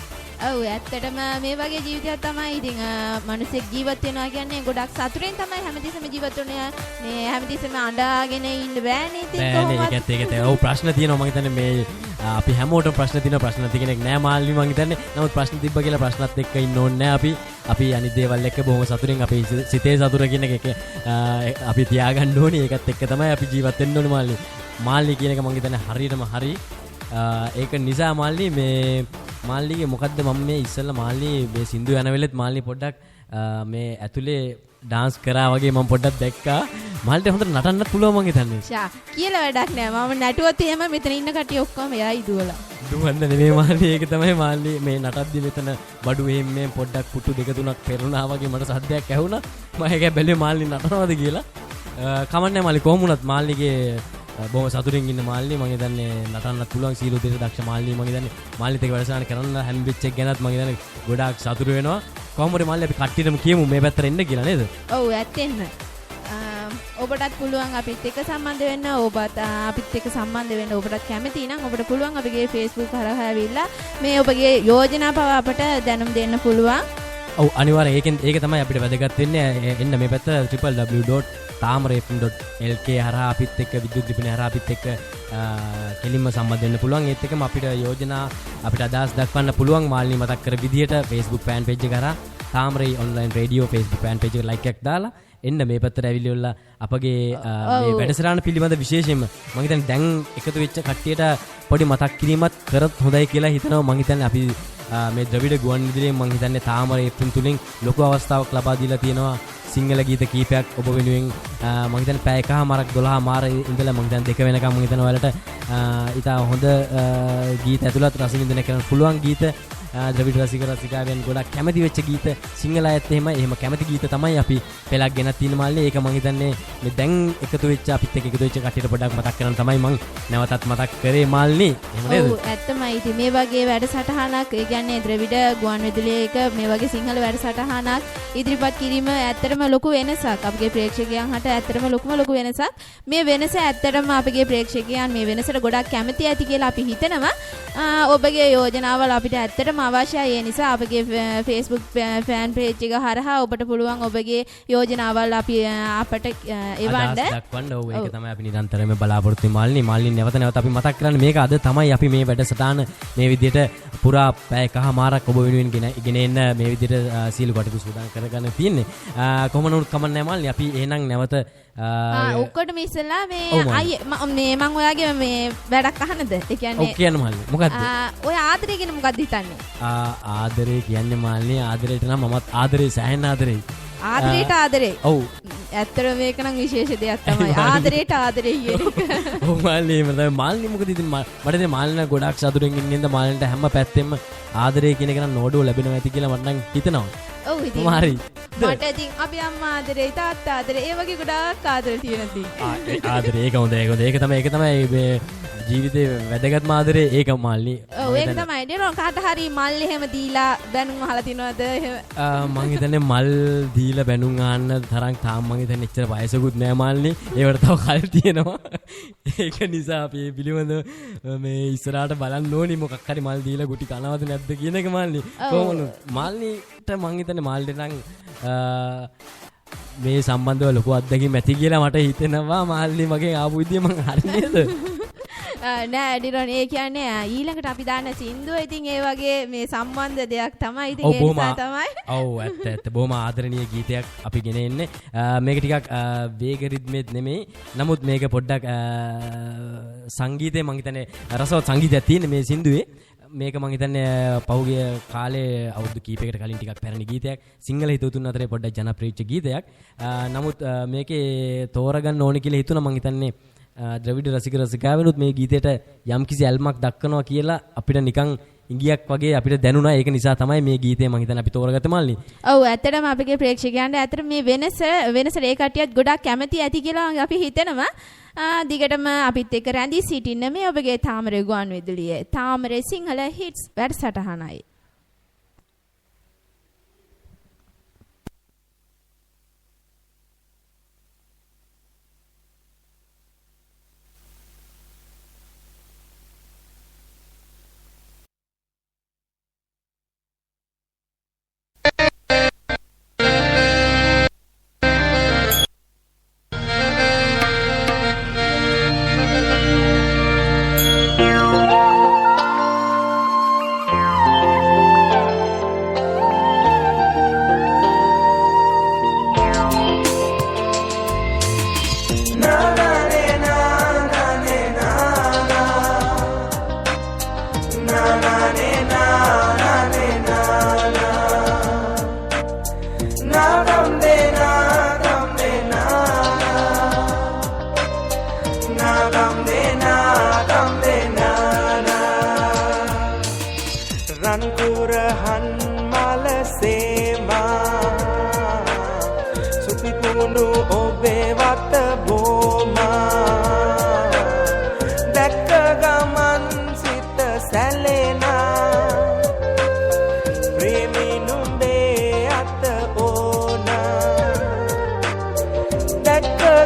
ඔව් ඇත්තටම මේ වගේ ජීවිතයක් තමයි ඉතින් මිනිස්සෙක් ජීවත් වෙනවා කියන්නේ ගොඩක් සතුටින් තමයි හැමතිස්සෙම ජීවත් වෙන්නේ. මේ හැමතිස්සෙම අඬාගෙන ඉන්න බෑනේ ඉතින් කොහොමද? ඒකත් ඔව් ප්‍රශ්න තියෙනවා. මම හිතන්නේ මේ අපි හැමෝටම ප්‍රශ්න තියෙනවා. ප්‍රශ්න නැති කෙනෙක් නෑ මාල්නී මම හිතන්නේ. නමුත් ප්‍රශ්න තිබ්බ කියලා ප්‍රශ්නත් එක්ක ඉන්න ඕනේ නෑ. අපි අනිත් දේවල් එක්ක බොහොම සතුටින් අපේ සිතේ සතුට කියන එක අපි තියාගන්න ඕනේ. ඒකත් එක්ක තමයි අපි ජීවත් වෙන්න ඕනේ මාල්නී කියන එක මම හිතන්නේ හරියටම හරි. ඒක නිසා මාල්නී මේ මාල්නීගේ මොකද්ද මම මේ ඉස්සෙල්ලා මාල්නී මේ සින්දු යන වෙලෙත් මාල්නී පොඩ්ඩක් මේ ඇතුලේ ඩාන්ස් කරා වගේ මම පොඩ්ඩක් දැක්කා. මාල්ට හොඳට නටන්නත් පුළුවන් මං හිතන්නේ. ෂා කියලා වැඩක් නෑ. මම නැටුවොත් එහෙම මෙතන ඉන්න කට්ටිය ඔක්කොම එයයි දුවලා. දුවන්න නෙමෙයි මාල්ලි. ඒක තමයි මාල්ලි මේ නටද්දි මෙතන බඩු එහෙම පොඩ්ඩක් පුටු දෙක තුනක් පෙරුණා වගේ මට සද්දයක් ඇහුණා. මම ඒක බැලුවේ මාල්ලි නටනවද කියලා. කමන්නේ මාල්ලි කොහොම වුණත් මාල්ලිගේ බොහොම සතුටින් ඉන්න මාල්ලි මම හිතන්නේ නටන්නත් පුළුවන් සීල උදේට දක්ෂ මාල්ලි මම හිතන්නේ මාල්ලිත් එක්ක වැඩසටහන කරන්න හැම්බිච් එක ගැනත් මම හිතන්නේ ගොඩාක් සතුටු වෙනවා. කොහොම හරි මාල්ලි අපි කට්ටියටම කියමු මේ පැත්තට එන්න කියලා නේද? ඔව් ඇත්තෙන්ම. ඔබටත් පුළුවන් අපිත් එක්ක සම්බන්ධ වෙන්න. ඔබත් අපිත් එක්ක සම්බන්ධ වෙන්න ඔබටත් කැමති නම් ඔබට පුළුවන් අපගේ Facebook හරහා ඇවිල්ලා මේ ඔබගේ යෝජනා පව අපට දැනුම් දෙන්න පුළුවන්. ඔව් අනිවාර්යෙන් ඒක තමයි අපිට වැදගත් වෙන්නේ. එන්න මේ පැත්ත www.tamarafm.lk හරහා අපිත් එක්ක විද්‍යුත් ලිපිණය හරහා අපිත් එක්ක කෙලින්ම සම්බන්ධ වෙන්න පුළුවන්. ඒත් එක්කම අපිට යෝජනා අපිට අදහස් දක්වන්න පුළුවන්. මාල්නි මතක් කර විදිහට Facebook fan page එක හරහා තාමරේ online radio Facebook fan page එක like එකක් දාලා එන්න මේ පැත්තට ඇවිල්ලා අපගේ මේ වැඩසටහන පිළිබඳ විශේෂයෙන්ම මම හිතන්නේ දැන් එකතු වෙච්ච කට්ටියට පොඩි මතක් කිරීමක් කරත් හොඳයි කියලා හිතනවා. මම හිතන්නේ අපි මේ ද්‍රවිඩ ගුවන්විදුලියෙන් මම හිතන්නේ තාමරේ FM තුලින් ලොකු අවස්ථාවක් ලබා දීලා තියෙනවා. සිංහල ගීත කීපයක් ඔබ වෙනුවෙන් මම හිතන්නේ පැය එකමාරක් 12 මාර ඉඳලා මම හිතන්නේ 2 වෙනකම් මම හිතනවා ඔයාලට ඉතා හොඳ ගීත ඇතුළත් රස විඳින්න කරන්න පුළුවන් ගීත ද්‍රවිඩ රසික රසිකාවෙන් ගොඩක් කැමති වෙච්ච ගීත සිංහල අයත් එහෙම කැමති ගීත තමයි අපි පෙළක් ගෙනත් තියෙන මාල්ලේ. ඒක මම හිතන්නේ මේ දැන් එකතු වෙච්ච අපිත් එක්ක එකතු වෙච්ච කට්ටියට පොඩ්ඩක් මතක් කරන්න තමයි මම නැවතත් මතක් කරේ මාල්නි. එහෙම නේද? ඔව් ඇත්තමයි. ඉතින් මේ වගේ වැඩසටහනක් ඒ කියන්නේ ද්‍රවිඩ ගුවන්විදුලියේ එක මේ වගේ සිංහල වැඩසටහනක් ඉදිරිපත් කිරීම ඇත්තටම ලොකු වෙනසක්. අපගේ ප්‍රේක්ෂකයන් හට ඇත්තටම ලොකු වෙනසක්. මේ වෙනස ඇත්තටම අපගේ ප්‍රේක්ෂකයන් මේ වෙනසට ගොඩක් කැමති ඇති කියලා අපි හිතනවා. ඔබගේ යෝජනාවල් අපිට ඇත්තටම අවශ්‍යයි. ඒ නිසා අපගේ Facebook fan page එක හරහා ඔබට පුළුවන් ඔබගේ යෝජනාවල් අපි අපට එවන්න දක්වන්න. ඔව් ඒක තමයි අපි නිරන්තරයෙන්ම බලාපොරොත්තු වෙන්නේ. මාල්නි නැවත නැවත අපි මතක් කරන්නේ මේක අද තමයි අපි මේ වැඩසටහන මේ විදිහට පුරා පැය එකමාරක් ඔබ වෙනුවෙන් ගෙන එන්න මේ විදිහට සීල කටයුතු සූදානම් කරගන්න තියෙන්නේ. කොහොම නමුත් කමන්නේ මාල්නි අපි එහෙනම් නැවත ඔක්කොටම ඉස්සෙල්ලා මේ අයියේ මම ඔයාගේ මේ වැඩක් අහන්නද? ඒ කියන්නේ ඔව් කියන්න මාල්නි. මොකද්ද? ඔය ආදරේ ගැන මොකක්ද හිතන්නේ? ආදරේ කියන්නේ මාල්නි ආදරේට නම් මමත් ආදරේ සෑහෙන ආදරේ. ආදරේට ආදරේ. ඔව්. ඇත්තටම මේක නම් විශේෂ දෙයක් තමයි. ආදරේට ආදරේ කියන එක. ඔව් මාල්නි මම මාල්නි මොකද ඉතින් මට ඉතින් මාල්නි ගොඩක් සතුටින් ඉන්නේ මාල්නිට හැම පැත්තෙම ආදරේ කියන එක නම් නෝඩුව ලැබෙනවා ඇති කියලා මට නම් හිතෙනවා. ඔව් ඉතින් හරි. මට ඉතින් අපි අම්මා ආදරේ තාත්තා ආදරේ ඒ වගේ ගොඩාක් ආදරේ තියෙන තින්. ආදරේ ඒක හොඳයි. ඒක තමයි මේ ජීවිතේ වැදගත්ම ආදරේ ඒක මාල්නි. ඔව් ඒක තමයි. නේ කාට හරි මල් එහෙම දීලා බැනුම් අහලා තිනවද එහෙම? මං හිතන්නේ මල් දීලා බැනුම් අහන්න තරම් තාම මං හිතන්නේ එච්චර වයසකුත් නෑ මාල්නි. ඒවට තව කල් තියෙනවා. ඒක නිසා අපි මේ පිළිවෙල මේ ඉස්සරහට බලන්න ඕනි මොකක් හරි මල් දීලා ගුටි කනවද නැද්ද කියන එක මාල්නි. කොහොමද මාල්නිට මං හිතන්නේ මාල්නිට නම් මේ සම්බන්ධව ලොකු අත්දැකීම් ඇති කියලා මට හිතෙනවා. මාල්නි මගේ ආපු විදිය මං හරියද? නෑ ඩිරෝන් ඒ කියන්නේ ඊළඟට අපි දාන්න සින්දුව ඉතින් ඒ වගේ මේ සම්බන්ධ දෙයක් තමයි. ඉතින් ඒ නිසා තමයි. ඔව් ඇත්ත බොහොම ආදරණීය ගීතයක් අපි ගෙන එන්නේ. මේක ටිකක් වේග රිද්මෙත් නෙමෙයි. නමුත් මේක පොඩ්ඩක් සංගීතේ මං හිතන්නේ රසවත් සංගීතයක් තියෙන මේ සින්දුවේ. මේක මං හිතන්නේ පහුගිය කාලේ අවුරුදු කීපයකට කලින් ටිකක් පැරණි ගීතයක්. සිංහල හිතවතුන් අතරේ පොඩ්ඩක් ජනප්‍රිය වෙච්ච ගීතයක්. නමුත් මේකේ තෝරගන්න ඕනේ කියලා හිතුණා. මං හිතන්නේ ද්‍රවිඩ රසික රසිකාවෙනුත් මේ ගීතයට යම්කිසි ඇල්මක් දක්වනවා කියලා අපිට නිකන් ඉංගියක් වගේ අපිට දැනුණා. ඒක නිසා තමයි මේ ගීතය මම හිතන්නේ අපි තෝරගත්තේ මාල්නි. ඔව් ඇත්තටම අපගේ ප්‍රේක්ෂකයන්ට ඇත්තට මේ වෙනසට ඒ කට්ටියත් ගොඩක් කැමති ඇති කියලා අපි හිතනවා. දිගටම අපිත් එක්ක රැඳී සිටින්න මේ ඔබගේ තාමරේ ගුවන්විදුලියේ තාමරේ සිංහල හිට්ස් වැඩසටහනයි.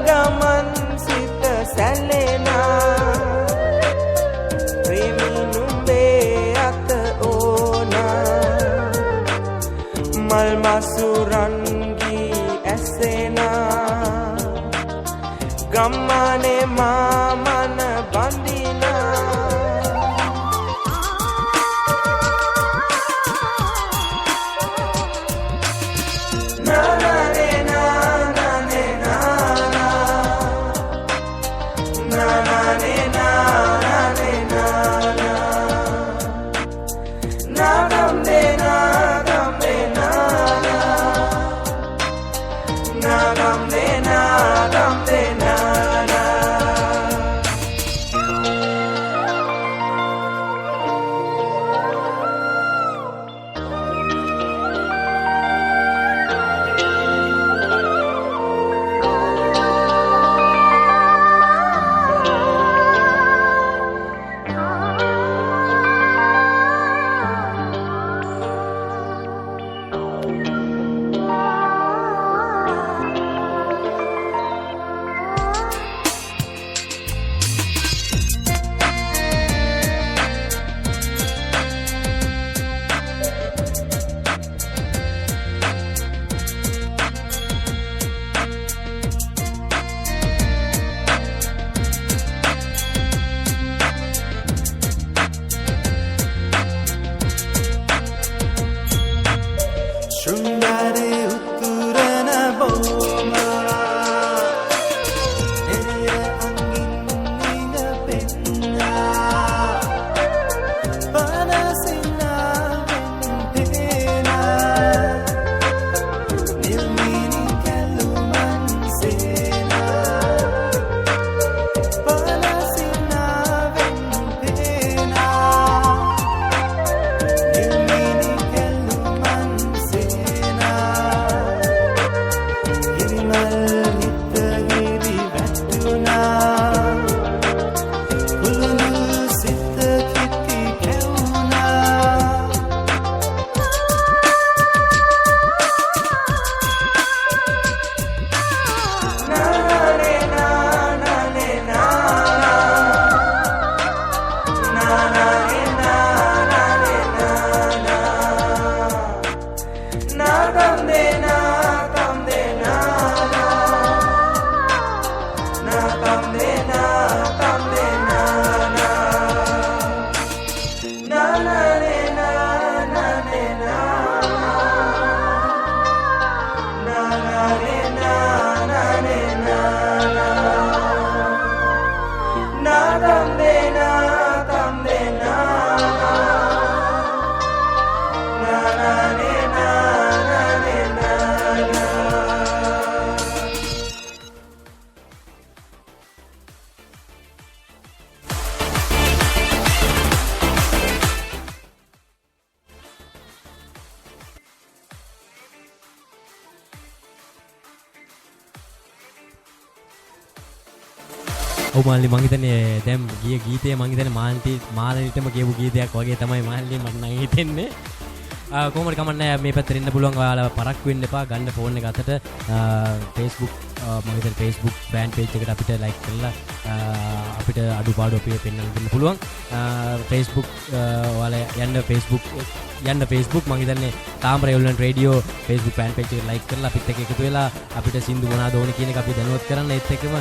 ගමන් සිත සැලෙනා ප්‍රේමිනුඹේ අත ඕනා මල් මසුරන්ගී ඇසෙනා ගම්මානේ මාමන බඳිනා ඔව් මාල්ලි මං හිතන්නේ දැන් ගිය ගීතය මං හිතන්නේ මාළනිටම කියපු ගීතයක් වගේ තමයි මාල්ලි මට නම් හිතෙන්නේ. කොහොමද කමන්නේ මේ පැත්තට ඉන්න පුළුවන් ඔයාලා පරක් වෙන්න එපා ගන්න ෆෝන් එක අතට Facebook මම හිතන්නේ Facebook fan page එකට අපිට like කරලා අපිට අඩුපාඩු අපිට පෙන්වන්න දෙන්න පුළුවන්. Facebook ඔයාලා යන්න Facebook මම හිතන්නේ තාමරේ උල්ලන් රේඩියෝ Facebook fan page එක like කරලා අපිත් එක්ක එකතු වෙලා අපිට සින්දු මොනවාද ඕනේ කියන එක අපි දැනුවත් කරන්න. ඒත් එක්කම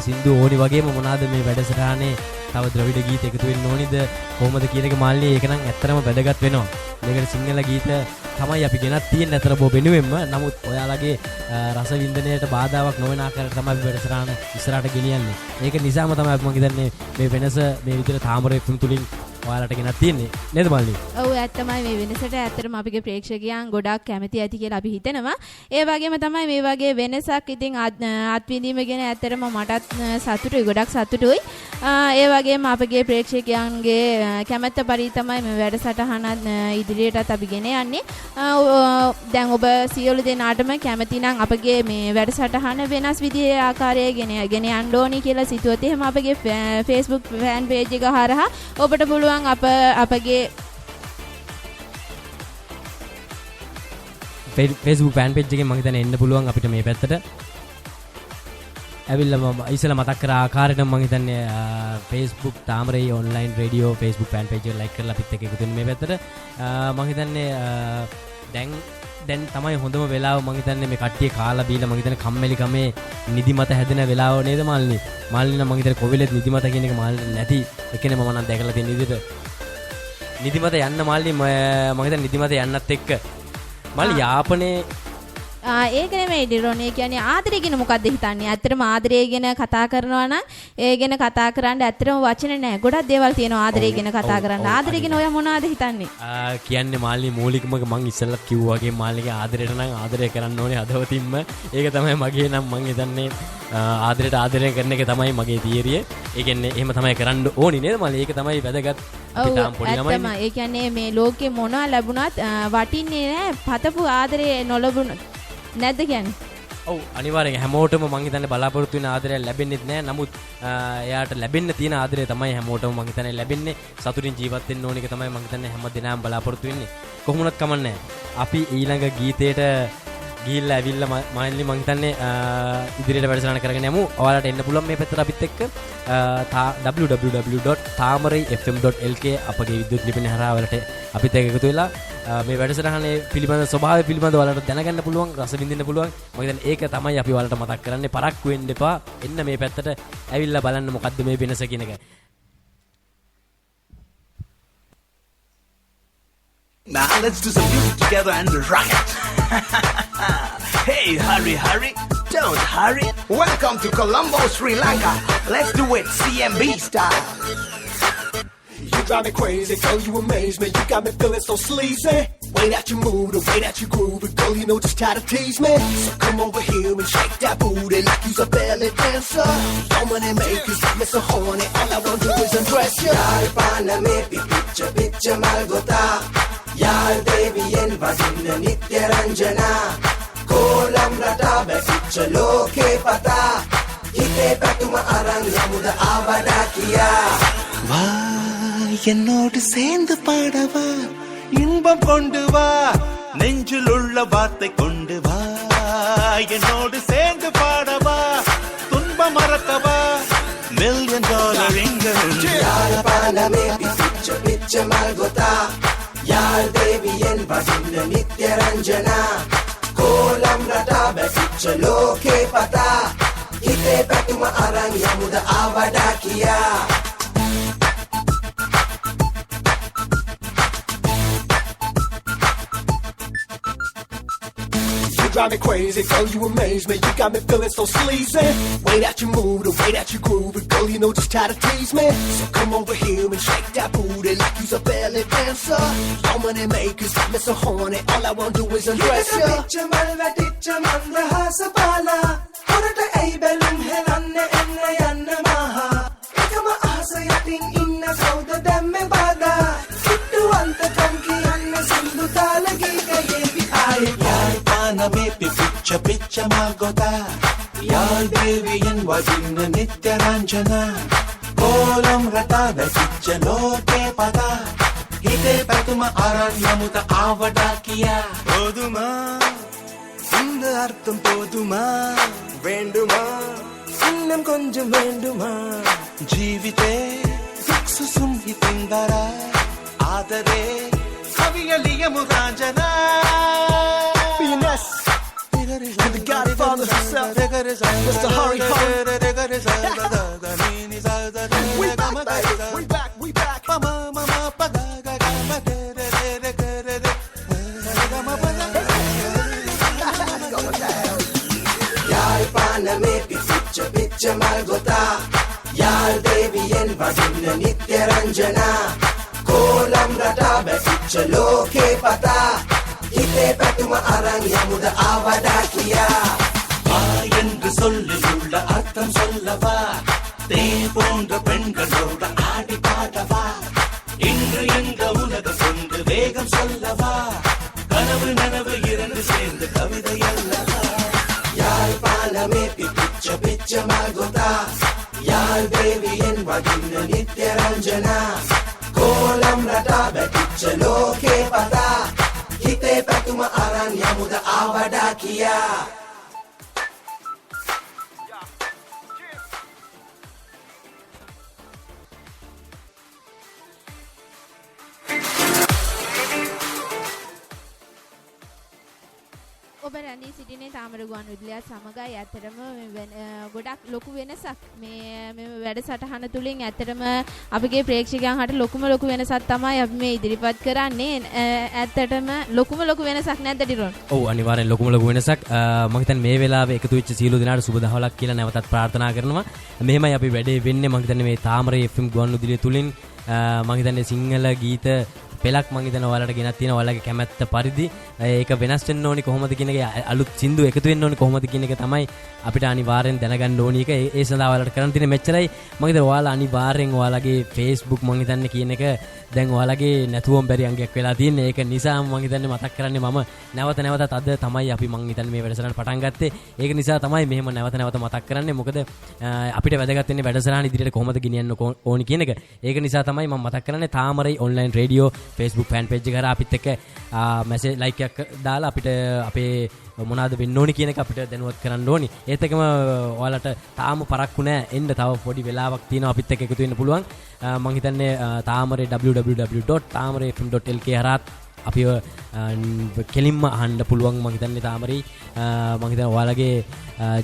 සින්දු ඕනි වගේම මොනවාද මේ වැඩසටහනේ තව ද්‍රවිඩ ගීත එකතු වෙන්න ඕනිද කොහොමද කියන එක මාල්ලි ඒක නම් ඇත්තටම වැදගත් වෙනවා. මේකට සිංහල ගීත තමයි අපි ගෙනත් තියෙන්නේ අතර බෝ වෙනුවෙන්ම. නමුත් ඔයාලගේ රස වින්දනයට බාධාවක් නොවන ආකාරයට තමයි අපි වැඩසටහන ඉස්සරහට ගෙනියන්නේ. ඒක නිසාම තමයි මම හිතන්නේ මේ වෙනස මේ විදිහට තාමරේ FM තුලින් ඔයාලට ගෙනත් තියෙන්නේ නේද මල්ලි? ඔව් ඇත්තමයි මේ වෙනසට ඇත්තටම අපගේ ප්‍රේක්ෂකයන් ගොඩාක් කැමති ඇති කියලා අපි හිතනවා. ඒ වගේම තමයි මේ වගේ වෙනසක් ඉතින් අත්විඳීම ගැන ඇත්තටම මටත් සතුටුයි ගොඩක් සතුටුයි. ඒ වගේම අපගේ ප්‍රේක්ෂකයන්ගේ කැමැත්ත පරිදි තමයි මේ වැඩසටහන ඉදිරියටත් අපි ගෙන යන්නේ. දැන් ඔබ සියලු දෙනාටම කැමති නම් අපගේ මේ වැඩසටහන වෙනස් විදිහේ ආකාරයේ ගෙන යන්න ඕනි කියලා සිතුවොත් එහෙම අපගේ Facebook fan page එක හරහා ඔබට පුළුවන් අපගේ Facebook fan page එකෙන් මම හිතන්නේ එන්න පුළුවන් අපිට මේ පැත්තට. ඇවිල්ලා මම ඉස්සෙල්ලා මතක් කර ආකාරයට මම හිතන්නේ Facebook තාමරේ online radio Facebook fan page එක like කරලා අපිත් එක්ක එකතු වෙන්න මේ පැත්තට මම හිතන්නේ දැන් තමයි හොඳම වෙලාව මම හිතන්නේ මේ කට්ටිය කාලා බීලා මම හිතන්නේ කම්මැලි කමේ නිදිමත හැදෙන වෙලාව නේද මාල්නි නම් මම හිතන්නේ කොවිලෙත් නිදිමත කියන එක මාල්නි නැති එකනේ මම නම් දැකලා තියෙන විදිහට නිදිමත යන්න මාල්නි මම හිතන්නේ නිදිමත යන්නත් එක්ක මාල්නි යාපනයේ ඒක නෙමෙයි ඩිරෝනේ කියන්නේ ආදරය ගැන මොකක්ද හිතන්නේ? ඇත්තටම ආදරය ගැන කතා කරනවා නම් ඒ ගැන කතා කරන්න ඇත්තටම වචන නැහැ. ගොඩක් දේවල් තියෙනවා ආදරය ගැන කතා කරන්න. ආදරය ගැන ඔයා මොනවද හිතන්නේ? කියන්නේ මාල්නි මූලිකම මම ඉස්සෙල්ලා කිව්වා වගේ මාල්නිගේ ආදරයට නම් ආදරය කරන්න ඕනේ හදවතින්ම. ඒක තමයි මගේ නම් මම හිතන්නේ ආදරයට ආදරය කරන එක තමයි මගේ තියරිය. ඒ කියන්නේ එහෙම තමයි කරන්න ඕනේ නේද මාල්නි? ඒක තමයි වැදගත්. ඇත්තම ඒ කියන්නේ මේ ලෝකේ මොනවා ලැබුණත් වටින්නේ නැහැ. පතපු ආදරේ නොලබුණ නැද්ද කියන්නේ? ඔව් අනිවාර්යෙන් හැමෝටම මං හිතන්නේ බලාපොරොත්තු වෙන ආදරය ලැබෙන්නේ නැහැ. නමුත් එයාට ලැබෙන්න තියෙන ආදරය තමයි හැමෝටම මං හිතන්නේ ලැබෙන්නේ. සතුටින් ජීවත් වෙන්න ඕන එක තමයි මං හිතන්නේ හැම දිනම බලාපොරොත්තු වෙන්නේ. කොහොමුණත් කමන්නේ අපි ඊළඟ ගීතේට ගිහිල්ලා ඇවිල්ලා මයින්ලි මං හිතන්නේ ඉදිරියට වැඩසටහන කරගෙන යමු. ඔයාලට එන්න පුළුවන් මේ පැත්තට අපිත් එක්ක www.thamarayfm.lk අපගේ විද්‍යුත් ලිපිනය හරහා වලට අපිත් එක්ක එකතු වෙලා මේ වැඩසටහනේ පිළිබඳ ස්වභාවය පිළිබඳව ඔයාලට දැනගන්න පුළුවන්, රස විඳින්න පුළුවන්. මම හිතන්නේ ඒක තමයි අපි ඔයාලට මතක් කරන්නේ. පරක්කු වෙන්න එපා. එන්න මේ පැත්තට ඇවිල්ලා බලන්න මොකද්ද මේ වෙනස කියන එක. Now let's do some music together and rock it. Hey, hurry, don't hurry. Welcome to Colombo, Sri Lanka. Let's do it CMB style. You drive me crazy, girl, you amaze me. You got me feeling so sleazy. Way that you move, the way that you groove it, girl, you know just how to tease me. So come over here and shake that booty like you's a belly dancer. Your money makers got me so horny, all I wanna do is undress you. Yaar paana me picture malgota. Yaar deviyen vadinna nitya ranjana. Kolam rata betcha loke pata. Hite patuma arang yamuda avada kiya. வா என்னோடு சேர்ந்து பாடவா இன்பம் கொண்டு வா நெஞ்சில் உள்ள வார்த்தை கொண்டு வா என்னோடு சேர்ந்து பாடவா துன்பம் மறக்கவா மில்லியன் டாலர் இங்க Yaar paana me picture malgota. Yaar deviyen vadinna nitya ranjana. Kolam rata betcha loke pata. Hite patuma arang yamuda avada kiya. You drive me crazy, girl, you amaze me. You got me feeling so sleazy. Way that you move, the way that you groove it, girl, you know just how to tease me. So come over here and shake that booty like you's a belly dancer. Your money makers got me so horny, all I wanna do is undress you. Picture malvatitcha mandrahasa pala. Horata ei belum helanne enna yanna maha. Ekama ahasa yatin inna sauda damme bada. Kittu anta kanki yanna sindu talagi kayevi aaye. யார் பானமே பிச்ச மாகோதா யார் தேவியன் வதின்ன நித்ய ரஞ்சனா கோலம் ரதா வெசிச்ச லோகே பதா இதே பதும அரண்யமுத ஆவடா கியா போதுமா இந்த அர்த்தம் போதுமா வேண்டுமா இன்னும் கொஞ்சம் வேண்டுமா ஜீவிதே சுக்சு சும்ஹிதிந்தரா ஆதரே கவியலிய முராஞ்சனா BNS and the Godfather himself, Mr. Hari Hari. We back, baby. We back. Yaar paana me picture malgota. Yaar deviyen vadinna nitya ranjana. Kolam rata betcha loke pata. Hite patuma arang yamuda avada kiya. வா என்று சொல்லில் உள்ள அர்த்தம் சொல்லவா தே போன்ற பெண்களோட ஆடி பாடவா இன்று எங்க உலக சொந்து வேகம் சொல்லவா கனவு நனவு இரண்டு சேர்ந்து கவிதை அல்லவா Yaar paana me picture malgota. Yaar deviyen vadinna nitya ranjana. Kolam rata betcha loke pata. Hite patuma arang yamuda avada kiya. ඔබ රැඳී සිටිනේ තාමර ගුවන් විදුලියත් සමගයි. ඇත්තටම ගොඩක් ලොකු වෙනසක් මේ වැඩසටහන තුලින් ඇත්තටම අපගේ ප්‍රේක්ෂකයන් හට ලොකුම වෙනසක් තමයි අපි මේ ඉදිරිපත් කරන්නේ. ඇත්තටම ලොකුම වෙනසක් නැද්ද ඩිරොන්? ඔව් අනිවාර්යෙන් ලොකුම වෙනසක්. මම හිතන්නේ මේ වෙලාවේ එකතු වෙච්ච සියලු දෙනාට සුබ දහවලක් කියලා නැවතත් ප්‍රාර්ථනා කරනවා. මෙහෙමයි අපි වැඩේ වෙන්නේ. මම හිතන්නේ මේ තාමරේ FM ගුවන් විදුලිය තුලින් මම හිතන්නේ සිංහල ගීත පෙලක් මම හිතනවා ඔයාලට ගෙනත් තියෙනවා. ඔයාලගේ කැමැත්ත පරිදි ඒක වෙනස් වෙන්න ඕනි කොහොමද කියන එක, අලුත් සින්දු එකතු වෙන්න ඕනි කොහොමද කියන එක තමයි අපිට අනිවාර්යෙන් දැනගන්න ඕනි එක. ඒ සඳහා ඔයාලට කරන්න තියෙන මෙච්චරයි. මම හිතනවා ඔයාලා අනිවාර්යෙන් ඔයාලගේ Facebook මම හිතන්නේ කියන එක දැන් ඔයාලගේ නැතුවම බැරි අංගයක් වෙලා තියෙන්නේ. ඒක නිසා මම හිතන්නේ මතක් කරන්නේ මම නැවතත් අද තමයි අපි මම හිතන්නේ මේ වැඩසටහන පටන් ගත්තේ. ඒක නිසා තමයි මෙහෙම නැවත මතක් කරන්නේ. මොකද අපිට වැදගත් වෙන්නේ වැඩසටහන ඉදිරියට කොහොමද ගෙනියන්න ඕනි කියන එක. ඒක නිසා තමයි මම මතක් කරන්නේ තාමරයි online radio Facebook fan page එක හරහා අපිත් එක්ක මැසේජ් ලයික් එකක් දාලා අපිට අපේ මොනවාද වෙන්න ඕනි කියන එක අපිට දැනුවත් කරන්න ඕනි. ඒත් එකම ඔයාලට තාම පරක්කු නැහැ. එන්න තව පොඩි වෙලාවක් තියෙනවා අපිත් එක්ක එකතු වෙන්න පුළුවන්. මම හිතන්නේ තාමරේ www.tamarefm.lk හරහා අපිව කෙලින්ම අහන්න පුළුවන්. මම හිතන්නේ තාමරේ මම හිතන්නේ ඔයාලගේ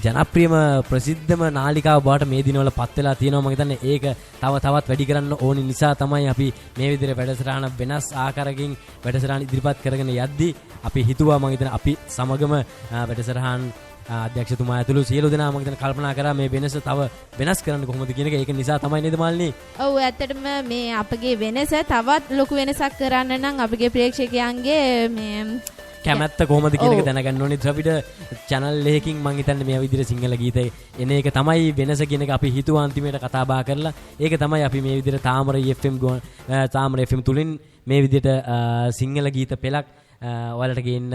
ජනප්‍රියම ප්‍රසිද්ධම නාලිකාව බවට මේ දිනවල පත් වෙලා තියෙනවා. මම හිතන්නේ ඒක තවත් වැඩි කරන්න ඕනි නිසා තමයි අපි මේ විදිහට වැඩසටහන වෙනස් ආකාරයකින් වැඩසටහන ඉදිරිපත් කරගෙන යද්දී අපි හිතුවා මම හිතන්නේ අපි සමගම වැඩසටහන් අධ්‍යක්ෂතුමා ඇතුළු සියලු දෙනා මම හිතන්නේ කල්පනා කරා මේ වෙනස තව වෙනස් කරන්න කොහොමද කියන එක. ඒක නිසා තමයි නේද මාල්නී? ඔව් ඇත්තටම මේ අපගේ වෙනස තවත් ලොකු වෙනසක් කරන්න නම් අපගේ ප්‍රේක්ෂකයන්ගේ මේ කැමැත්ත කොහොමද කියන එක දැනගන්න ඕනේ. ද්‍රවිඩ channel එකකින් මම හිතන්නේ මේ විදිහට සිංහල ගීත එන එක තමයි වෙනස කියන එක අපි හිතුවා අන්තිමේට කතා බහ කරලා. ඒක තමයි අපි මේ විදිහට තාමරේ FM තුලින් මේ විදිහට සිංහල ගීත පෙළක් ඔයාලට ගේන්න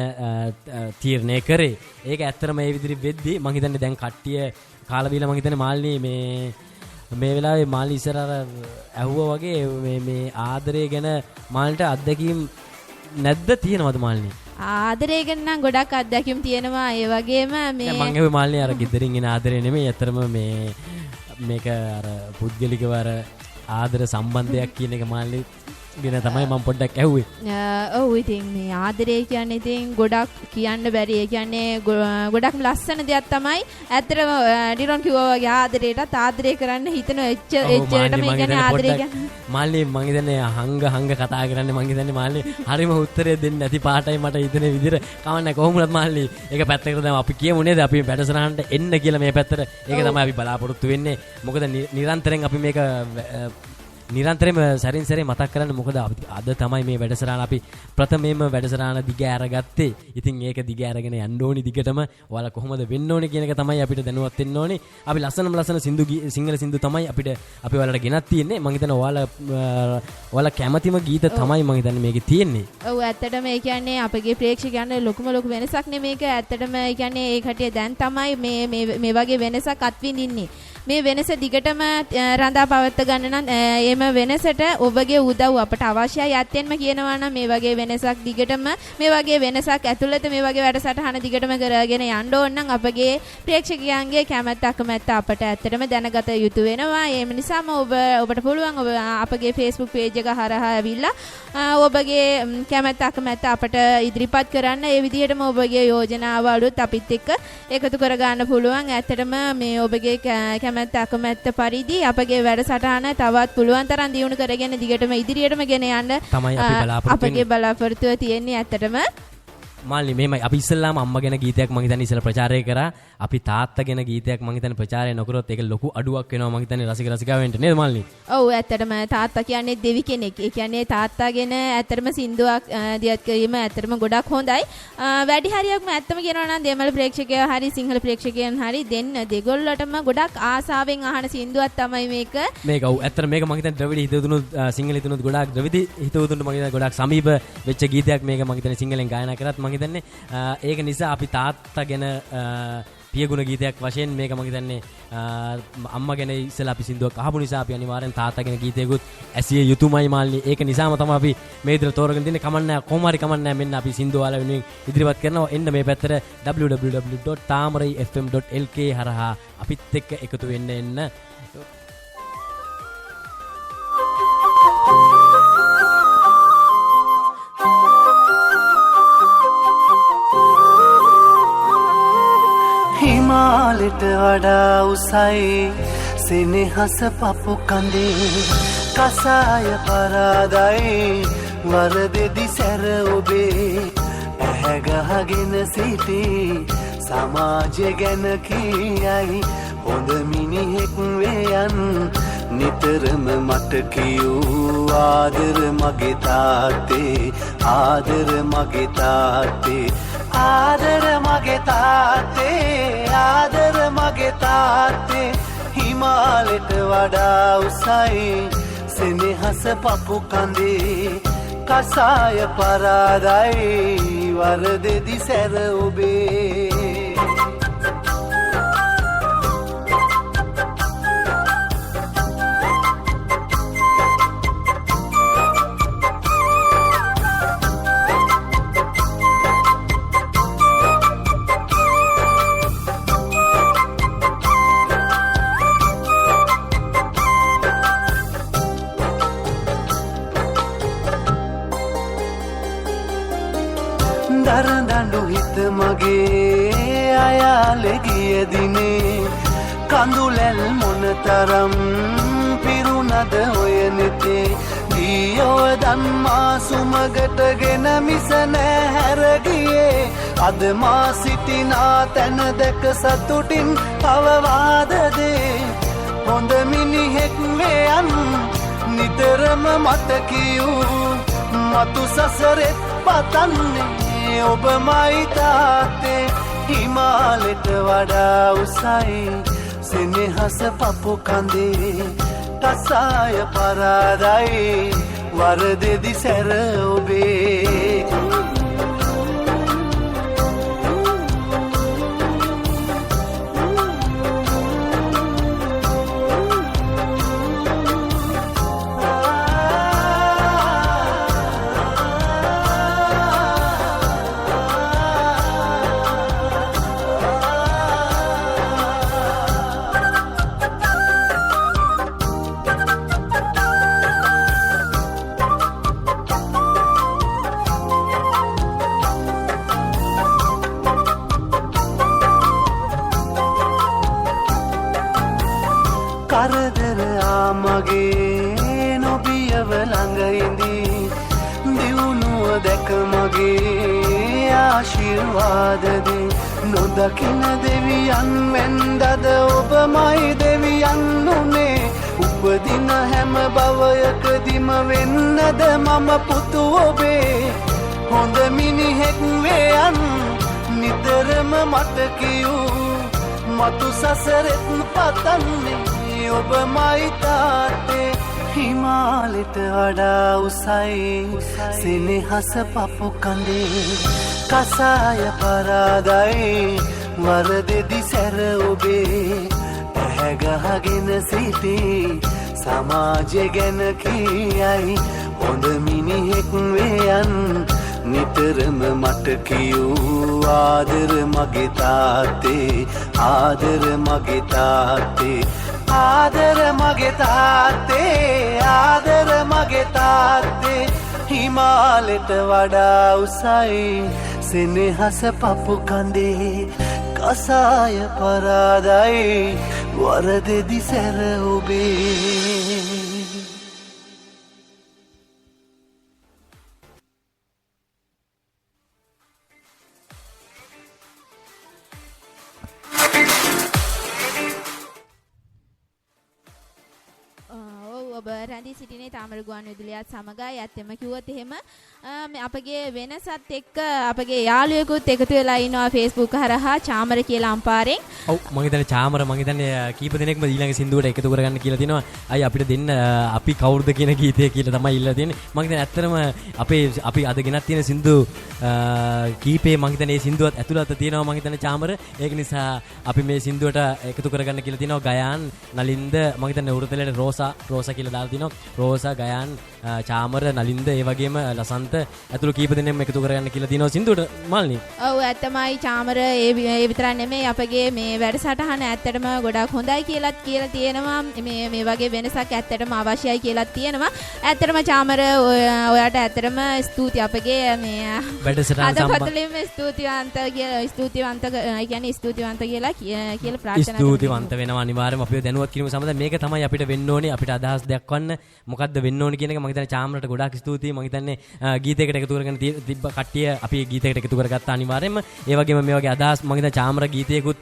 තීරණය කරේ. ඒක ඇත්තටම මේ විදිහට වෙද්දී මම හිතන්නේ දැන් කට්ටිය කාලා බීලා මම හිතන්නේ මාල්නී මේ වෙලාවේ මාල්නී ඉස්සර අර ඇහුවා වගේ මේ ආදරය ගැන මාල්ට අත්දැකීම් නැද්ද තියෙනවද මාල්නී? ආදරය ගැන නම් ගොඩක් අත්දැකීම් තියෙනවා. ඒ වගේම මේ මම ඒ මාල්නී අර ගෙදරින් එන ආදරය නෙමෙයි. ඇත්තටම මේක අර පුද්ගලිකව අර ආදර සම්බන්ධයක් කියන එක මාල්නී ගැන තමයි මම පොඩ්ඩක් ඇහුවේ. ඔව් ඉතින් මේ ආදරය කියන්නේ ඉතින් ගොඩක් කියන්න බැරි. ඒ කියන්නේ ගොඩක් ලස්සන දෙයක් තමයි. ඇත්තටම ඩිරොන් කිව්වා වගේ ආදරය කරන්න හිතන එච්චරට මේ කියන්නේ ආදරය කියන්නේ මාල්නී මම හිතන්නේ හංග කතා කරන්නේ මම හිතන්නේ මාල්නී හරිම උත්තරේ දෙන්නේ නැති පාටයි මට හිතෙන විදිහට කවන්න කොහොමද මාල්නී ඒක පැත්තකට දැන් අපි කියමු නේද අපි වැඩසටහනට එන්න කියලා මේ පැත්තට. ඒක තමයි අපි බලාපොරොත්තු වෙන්නේ. මොකද නිරන්තරයෙන් අපි මේක නිරන්තරයෙන්ම සැරින් සැරේ මතක් කරන්න. මොකද අද තමයි මේ වැඩසටහන අපි ප්‍රථමයෙන්ම වැඩසටහන දිග ඇරගත්තේ. ඉතින් ඒක දිග ඇරගෙන යන්න ඕනි දිගටම. ඔයාලා කොහොමද වෙන්න ඕනි කියන එක තමයි අපිට දැනුවත් වෙන්න ඕනි. අපි ලස්සන සිංහල සින්දු තමයි අපි ඔයාලට ගෙනත් තියෙන්නේ. මම හිතන්නේ ඔයාලා කැමතිම ගීත තමයි මම හිතන්නේ මේකේ තියෙන්නේ. ඔව් ඇත්තටම ඒ කියන්නේ අපගේ ප්‍රේක්ෂකයන්ට ලොකු වෙනසක් නෙමේක. ඇත්තටම ඒ කියන්නේ ඒ කටිය දැන් තමයි මේ වගේ වෙනසක් අත්විඳින්නේ. මේ වෙනස දිගටම රඳා පවත්වා ගන්න නම් එම වෙනසට ඔබගේ උදව් අපට අවශ්‍යයි. ඇත්තෙන්ම කියනවා නම් මේ වගේ වෙනසක් දිගටම මේ වගේ වෙනසක් ඇතුළත මේ වගේ වැඩසටහන දිගටම කරගෙන යන්න ඕන නම් අපගේ ප්‍රේක්ෂකයන්ගේ කැමැත්ත අකමැත්ත අපට ඇත්තටම දැනගත යුතු වෙනවා. ඒ නිසාම ඔබට පුළුවන් ඔබ අපගේ Facebook page එක හරහා ඇවිල්ලා ඔබගේ කැමැත්ත අකමැත්ත අපට ඉදිරිපත් කරන්න. ඒ විදිහටම ඔබගේ යෝජනාව අලුත් අපිත් එක්ක එකතු කර ගන්න පුළුවන්. ඇත්තටම මේ ඔබගේ කැමැත්ත අකමැත්ත පරිදි අපගේ වැඩසටහන තවත් පුළුවන් තරම් දියුණු කරගෙන දිගටම ඉදිරියටම ගෙන යන්න තමයි අපගේ බලාපොරොත්තුව තියෙන්නේ. ඇත්තටම මාල්නී මෙහෙමයි අපි ඉස්සෙල්ලාම අම්මා ගැන ගීතයක් මම හිතන්නේ ඉස්සෙල්ලා ප්‍රචාරය කරා. අපි තාත්තා ගැන ගීතයක් මම හිතන්නේ ප්‍රචාරය නොකරොත් ඒක ලොකු අඩුවක් වෙනවා මම හිතන්නේ රසිකාවෙන්ට නේද මාල්නී? ඔව් ඇත්තටම තාත්තා කියන්නේ දෙවි කෙනෙක්. ඒ කියන්නේ තාත්තා ගැන ඇත්තටම සින්දුවක් දියත් කිරීම ඇත්තටම ගොඩක් හොඳයි. වැඩි හරියක්ම ඇත්තම කියනවා නම් දෙමළ ප්‍රේක්ෂකයෝ හරි සිංහල ප්‍රේක්ෂකයන් හරි දෙගොල්ලටම ගොඩක් ආසාවෙන් අහන සින්දුවක් තමයි මේක. ඔව් ඇත්තට මේක මම හිතන්නේ ද්‍රවිඩ හිතවතුණු සිංහල හිතවතුණු ගොඩක් ද්‍රවිඩ හිතවතුණු මම හිතන්නේ ගොඩක් සමීප වෙච්ච ගීතයක් මේක මම හිතන්නේ සිංහලෙන් ගායනා කරත් මම හිතන්නේ ඒක නිසා අපි තාත්තා ගැන පියගුණ ගීතයක් වශයෙන් මේක මම හිතන්නේ අම්මා ගැන ඉස්සලා අපි සින්දුවක් අහපු නිසා අපි අනිවාර්යෙන් තාත්තා ගැන ගීතයකුත් ඇසිය යුතුයමයි මාල්නී. ඒක නිසාම තමයි අපි මේ විදිහට තෝරගෙන තින්නේ. කමන්නේ කොහොම හරි කමන්නේ මෙන්න අපි සින්දුව වල වෙනුවෙන් ඉදිරිපත් කරනවා. එන්න මේ පැත්තට www.tamarefm.lk හරහා අපිත් එක්ක එකතු වෙන්න එන්න. හිමාලෙට වඩා උසයි සෙනෙහස පපු කඳේ කසාය පරාදයි වරදෙදි සැර ඔබේ ඇහැගහගෙන සිටි සමාජය ගැන කියයි හොඳ මිනිහෙක් වේයන් නිතරම මට කියූ ආදර මගේ තාත්තේ ආදර මගේ තාත්තේ ආදර මගේ තාත්තේ ආදර මගේ තාත්තේ හිමාලෙට වඩා උසයි සෙනෙහස පපු කඳේ කසාය පරාදයි වරදෙදි සැර ඔබේ දරදඬු හිත මගේ අයාලෙ ගිය දිනේ කඳුලැල් මොනතරම් පිරුණද ඔය නෙතේ ගියෝ දන්මා සුමගටගෙන මිස නැහැර ගියේ අද මා සිටිනා තැන දැක සතුටින් අවවාද දේ හොඳ මිනිහෙක් වේයන් නිතරම මට කියූ මතු සසරෙත් පතන්නේ ඔබමයි තාත්තේ හිමාලෙට වඩා උසයි සෙනෙහස පපු කඳේ කසාය පරාදයි වරදෙදි සැර ඔබේ කරදර ආමගේ නොබියව ළඟ ඉඳී දියුණුව දැක මගේ ආශිර්වාද දේ නොදකින දෙවියන් වෙන්දද ඔබමයි දෙවියන් උනේ උපදින හැම භවයකදීම වෙන්නද මම පුතු ඔබේ හොඳ මිනිහෙක් වේයන් නිතරම මට කියූ මතු සසරෙත් පතන්නේ ඔබමයි තාත්තේ හිමාලෙට වඩා උසයි සෙනෙහස පපු කඳේ කසාය පරාදයි වරදෙදි සැර ඔබේ ඇහැගහගෙන සිටි සමාජය ගැන කියයි හොඳ මිනිහෙක් වේයන් නිතරම මට කියූ ආදර මගේ තාත්තේ ආදර මගේ තාත්තේ ආදර මගේ තාත්තේ ආදර මගේ තාත්තේ හිමාලෙට වඩා උසයි සෙනෙහස පපු කඳේ කසාය පරාදයි වරදෙදි සැර ඔබේ ඔබ රැඳී සිටිනේ තාමර ගුවන් විදුලියත් සමගයි. ඇත්තම කිව්වොත් එහෙම අපගේ වෙනසත් එක්ක අපගේ යාළුවෙකුත් එකතු වෙලා ඉනවා Facebook හරහා චාමර කියලා අම්පාරෙන්. ඔව් මම හිතන්නේ චාමර මම හිතන්නේ කීප දෙනෙක්ම ඊළඟ සින්දුවට එකතු කරගන්න කියලා තියෙනවා. අය අපිට දෙන්න අපි කවුරුද කියන ගීතය කියලා තමයි ඉල්ලලා තියෙන්නේ. මම හිතන්නේ ඇත්තටම අපි අද ගෙනත් තියෙන සින්දු කීපේ මම හිතන්නේ මේ සින්දුවත් ඇතුළත තියෙනවා මම හිතන්නේ චාමර. ඒක නිසා අපි මේ සින්දුවට එකතු කරගන්න කියලා තියෙනවා. ගයාන් නලින්ද මම හිතන්නේ උරුතලේ රෝසා කියලා දාලා තිනවා. රෝසා, ගයන්, චාමර, නලින්ද ඒ වගේම ලසන්ත ඇතුළු කීප දෙනෙක්ම එකතු කරගන්න කියලා තිනවා සින්දුවට මල්නි. ඔව් ඇත්තමයි චාමර ඒ විතරක් නෙමෙයි අපගේ මේ වැඩසටහන ඇත්තටම ගොඩක් හොඳයි කියලාත් කියලා තියෙනවා. මේ වගේ වෙනසක් ඇත්තටම අවශ්‍යයි කියලාත් තියෙනවා. ඇත්තටම චාමර ඔයාට ඇත්තටම ස්තුතියි අපගේ මේ වැඩසටහන සම්බන්ධයෙන් ස්තුතිවන්ත කියලා ප්‍රාර්ථනා ස්තුතිවන්ත වෙනවා අනිවාර්යයෙන්ම අපිව දැනුවත් කිරීම සම්බන්ධයෙන් මේක තමයි අපිට වෙන්න ඕනේ. අපිට අදහස් දක්වන්න මොකද්ද වෙන්න ඕනේ කියන එක මම හිතන්නේ චාමරට ගොඩාක් ස්තුතියි. මම හිතන්නේ ගීතයකට එකතු කරගෙන තිබ්බ කට්ටිය අපි ගීතයකට එකතු කරගත්තා අනිවාර්යයෙන්ම. ඒ වගේම මේ වගේ අදහස් මම හිතන්නේ චාමර ගීතයකුත්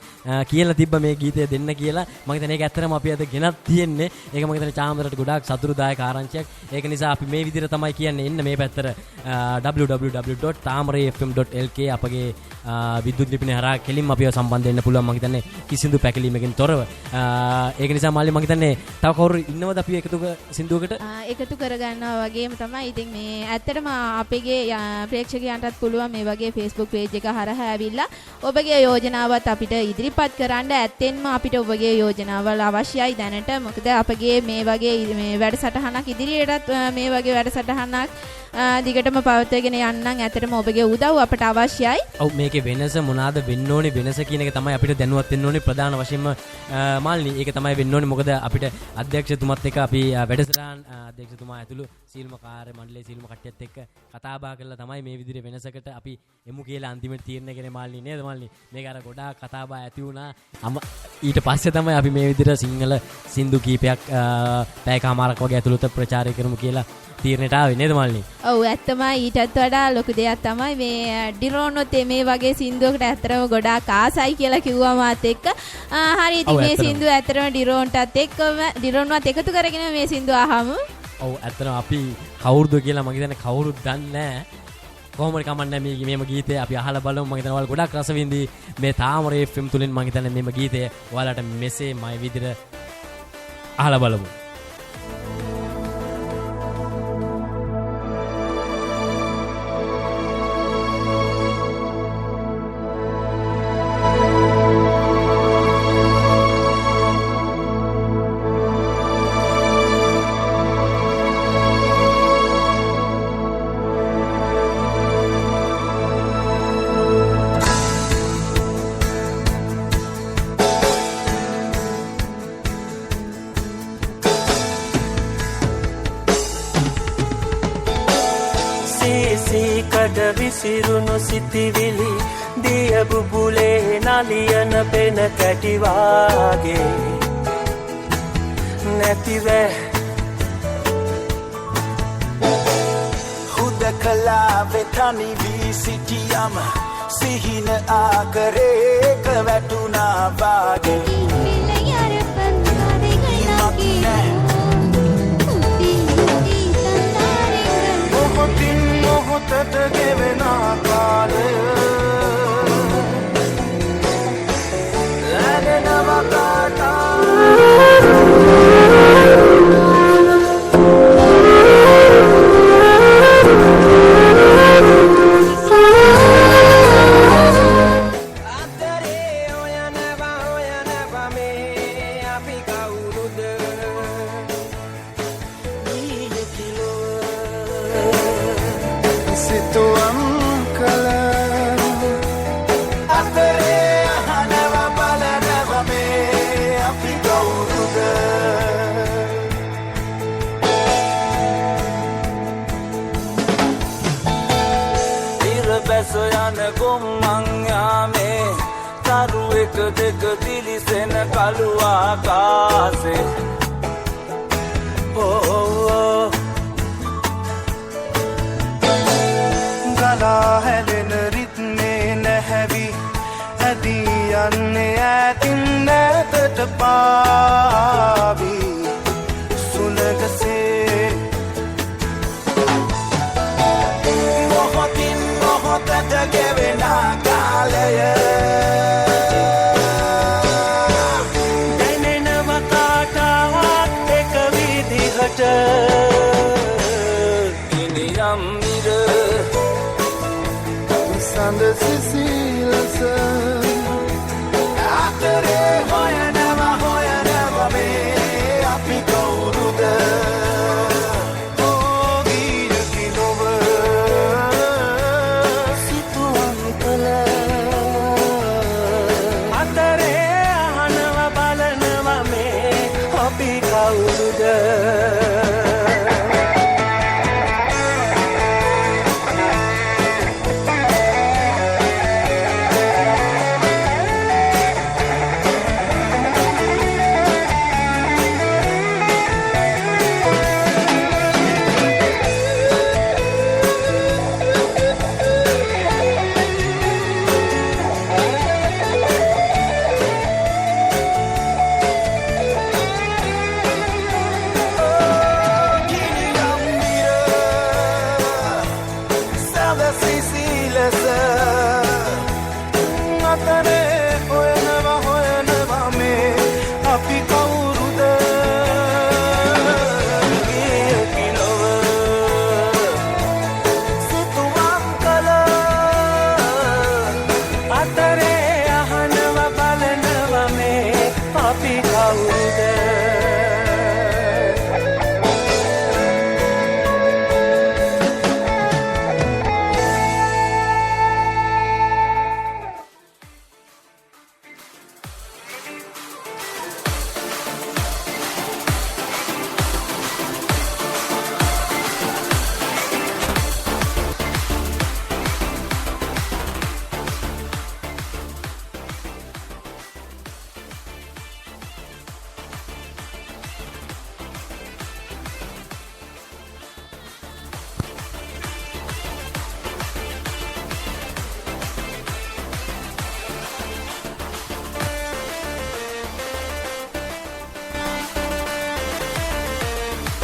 කියලා තිබ්බ මේ ගීතය දෙන්න කියලා. මම හිතන්නේ ඒක ඇත්තටම අපි අද ගෙනත් තියෙන්නේ. ඒක මම හිතන්නේ චාමරට ගොඩාක් සතුටුදායක ආරංචියක්. ඒක නිසා අපි මේ විදිහට තමයි කියන්නේ එන්න මේ පැත්තට www.tamarafm.lk අපගේ විද්‍යුත් ලිපිනේ හරහා කෙලින්ම අපිව සම්බන්ධ වෙන්න පුළුවන්. මම හිතන්නේ කිසිදු පැකිලීමකින් තොරව. ඒක නිසා මාළි මම හිතන්නේ තව කවුරු ඉන්නවද අපි සින්දුවකට එකතු කරගන්නවා වගේම තමයි. ඉතින් මේ ඇත්තටම අපගේ ප්‍රේක්ෂකයන්ටත් පුළුවන් මේ වගේ Facebook page එක හරහා ඇවිල්ලා ඔබගේ යෝජනාවත් අපිට ඉදිරිපත් කරන්න. ඇත්තෙන්ම අපිට ඔබගේ යෝජනාවල් අවශ්‍යයි දැනට. මොකද අපගේ මේ වගේ මේ වැඩසටහනක් ඉදිරියටත් මේ වගේ වැඩසටහනක් දිගටම පවත්වාගෙන යන්න ඇත්තටම ඔබගේ උදව් අපට අවශ්‍යයි. ඔව් මේකේ වෙනස මොනවාද වෙන්න ඕනේ වෙනස කියන එක තමයි අපිට දැනුවත් වෙන්න ඕනේ ප්‍රධාන වශයෙන්ම මාල්නි. ඒක තමයි වෙන්න ඕනේ. මොකද අපිට අධ්‍යක්ෂතුමත් එක්ක අපි වැඩසටහන් අධ්‍යක්ෂතුමා ඇතුළු සීල්ම කාර්ය මණ්ඩලයේ සීල්ම කට්ටියත් එක්ක කතා බහ කරලා තමයි මේ විදිහේ වෙනසකට අපි එමු කියලා අන්තිමට තීරණය කරේ මාල්නි නේද මාල්නි? මේක අර ගොඩාක් කතා බහ ඇති වුණා. ඊට පස්සේ තමයි අපි මේ විදිහට සිංහල සින්දු කීපයක් පැයකමාරක් වගේ ඇතුළත ප්‍රචාරය කරමු කියලා තීරණයට ආවේ නේද මාල්නි? ඔව් ඇත්තමයි. ඊටත් වඩා ලොකු දෙයක් තමයි මේ ඩිරෝනොත් මේ වගේ සින්දුවකට ඇත්තටම ගොඩාක් ආසයි කියලා කිව්වා මාත් එක්ක. හරි ඉතින් මේ සින්දුව ඇත්තටම ඩිරෝන්වත් එකතු කරගෙන මේ සින්දුව අහමු. ඔව් ඇත්තටම අපි කවුරුද කියලා මම හිතන්නේ කවුරුත් දන්නේ නැහැ. කොහොම හරි කමන්නේ මේම ගීතය අපි අහලා බලමු. මම හිතනවා ඔයාලා ගොඩක් රස විඳි මේ තාමර FM තුලින්. මම හිතන්නේ මේම ගීතය ඔයාලට මෙසේ මයි විදිහට අහලා බලමු. විසිරුණු සිතිවිලි දිය බුබුලේ නලියන පෙන කැටිවාගේ නැතිව හුදකලා වෙතනි වී සිටියම සිහින ආකරේක වැටුණා වාගේ මොහොතින් මොහොතට ගෙවෙන කාලය ලැබෙනවා කාටා දෙක දිලිසෙන කළු ආකාසේ ගලා හැලෙන රිත්මේ නැහැවි ඇදී යන්නේ ඈතින් නැතට පාවි සුළඟසේ මොහොතින් මොහොතට ගෙවෙන කාලය ඉනියම් මිර සඳ සිසිලස අතරේ හොයනවා මේ අපි කවුරුද අපි කවුරුද